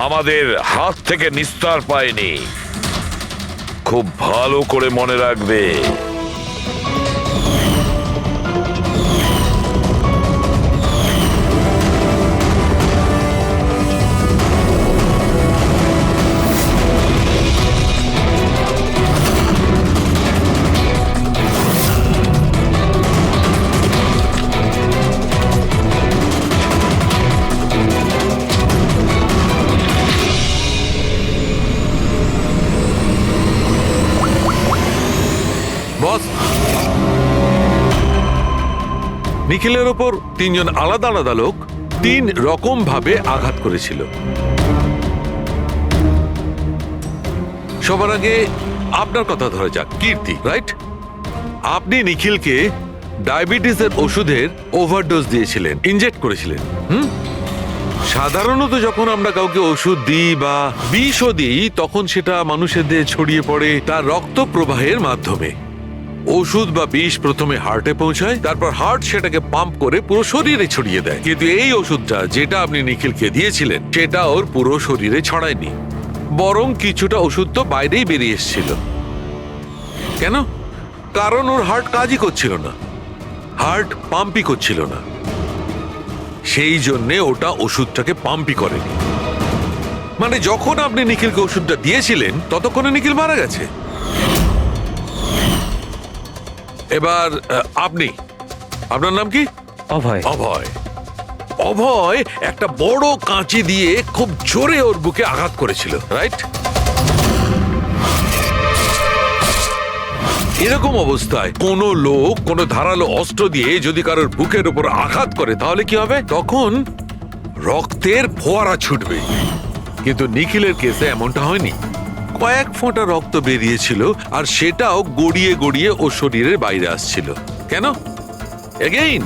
আমাদের হাত থেকে নিস্তার পায়নি। খুব ভালো করে মনে রাখবে। নিখিলের ওপর তিনজন আলাদা আলাদা লোক 3 রকম ভাবে আঘাত করেছিল। সবার আগে আপনার কথা ধরা যাক, কীর্তি, রাইট? আপনি নিখিলকে ডায়াবেটিসের ওষুধের ওভারডোজ দিয়েছিলেন, ইনজেক্ট করেছিলেন। সাধারণত যখন আমরা কাউকে ওষুধ দিই বা বিষও দিই, তখন সেটা মানুষের দেহে ছড়িয়ে পড়ে তার রক্ত প্রবাহের মাধ্যমে। ওষুধ বা বিষ প্রথমে হার্টে পৌঁছায়, তারপর হার্ট সেটাকে পাম্প করে পুরো শরীরে ছড়িয়ে দেয়। কিন্তু এই ওষুধটা যেটা আপনি নিখিলকে দিয়েছিলেন, সেটা ওর পুরো শরীরে ছড়ায়নি, বরং কিছুটা ওষুধ তো বাইরেই বেরিয়ে এসেছিল। কেন? কারণ ওর হার্ট কাজই করছিল না, হার্ট পাম্পই করছিল না, সেই জন্যে ওটা ওষুধটাকে পাম্পই করেনি। মানে যখন আপনি নিখিলকে ওষুধটা দিয়েছিলেন, ততক্ষণে নিখিল মারা গেছে। এবার আপনার নাম কি? অভয়। অভয়। অভয় একটা বড় কাঁচি দিয়ে খুব জোরে ওর বুকে আঘাত করেছিল, রাইট? এরকম অবস্থায় কোনো লোক কোনো ধারালো অস্ত্র দিয়ে যদি কারোর বুকের উপর আঘাত করে, তাহলে কি হবে? তখন রক্তের ফোয়ারা ছুটবে। কিন্তু নিখিলের কেসে এমনটা হয়নি। কয়েক ফোঁটা রক্ত বেরিয়েছিল, আর সেটাও গড়িয়ে গড়িয়ে ওর শরীরের বাইরে আসছিল। কেন? এগেইন,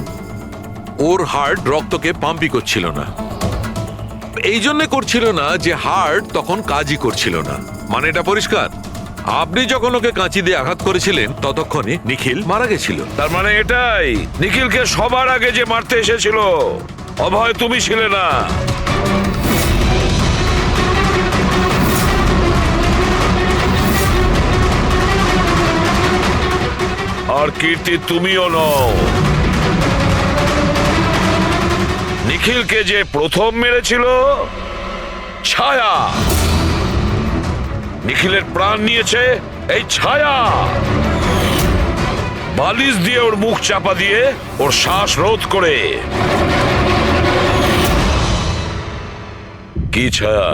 ওর হার্ট রক্তকে পাম্পই করছিল না। এই জন্য করছিল না যে হার্ট তখন কাজই করছিল না। মানে এটা পরিষ্কার, আপনি যখন ওকে কাঁচি দিয়ে আঘাত করেছিলেন, ততক্ষণে নিখিল মারা গেছিল। তার মানে এটাই, নিখিলকে সবার আগে যে মারতে এসেছিল অভয় তুমি ছিলে না। আর কীর্তি তুমিও নও। নিখিলকে যে প্রথম মেরেছিল ছায়া, নিখিলের প্রাণ নিয়েছে এই ছায়া। বালিশ দিয়ে ওর মুখ চাপা দিয়ে ওর শ্বাস রোধ করে। কি ছায়া,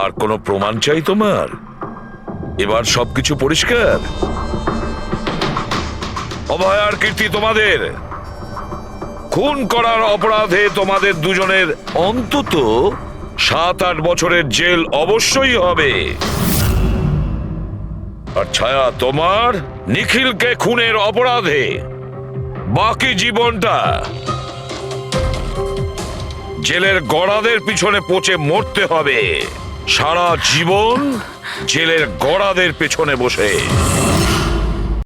আর কোনো প্রমাণ চাই তোমার? এবার সবকিছু পরিষ্কার। অভয় আর কীর্তি, তোমাদের খুন করার অপরাধে তোমাদের দুজনের অন্তত 7-8 বছরের জেল অবশ্যই হবে। আর ছায়া, তোমার নিখিলকে খুনের অপরাধে বাকি জীবনটা জেলের গড়াদের পিছনে পচে মরতে হবে। সারা জীবন জেলের গড়াদের পেছনে বসে।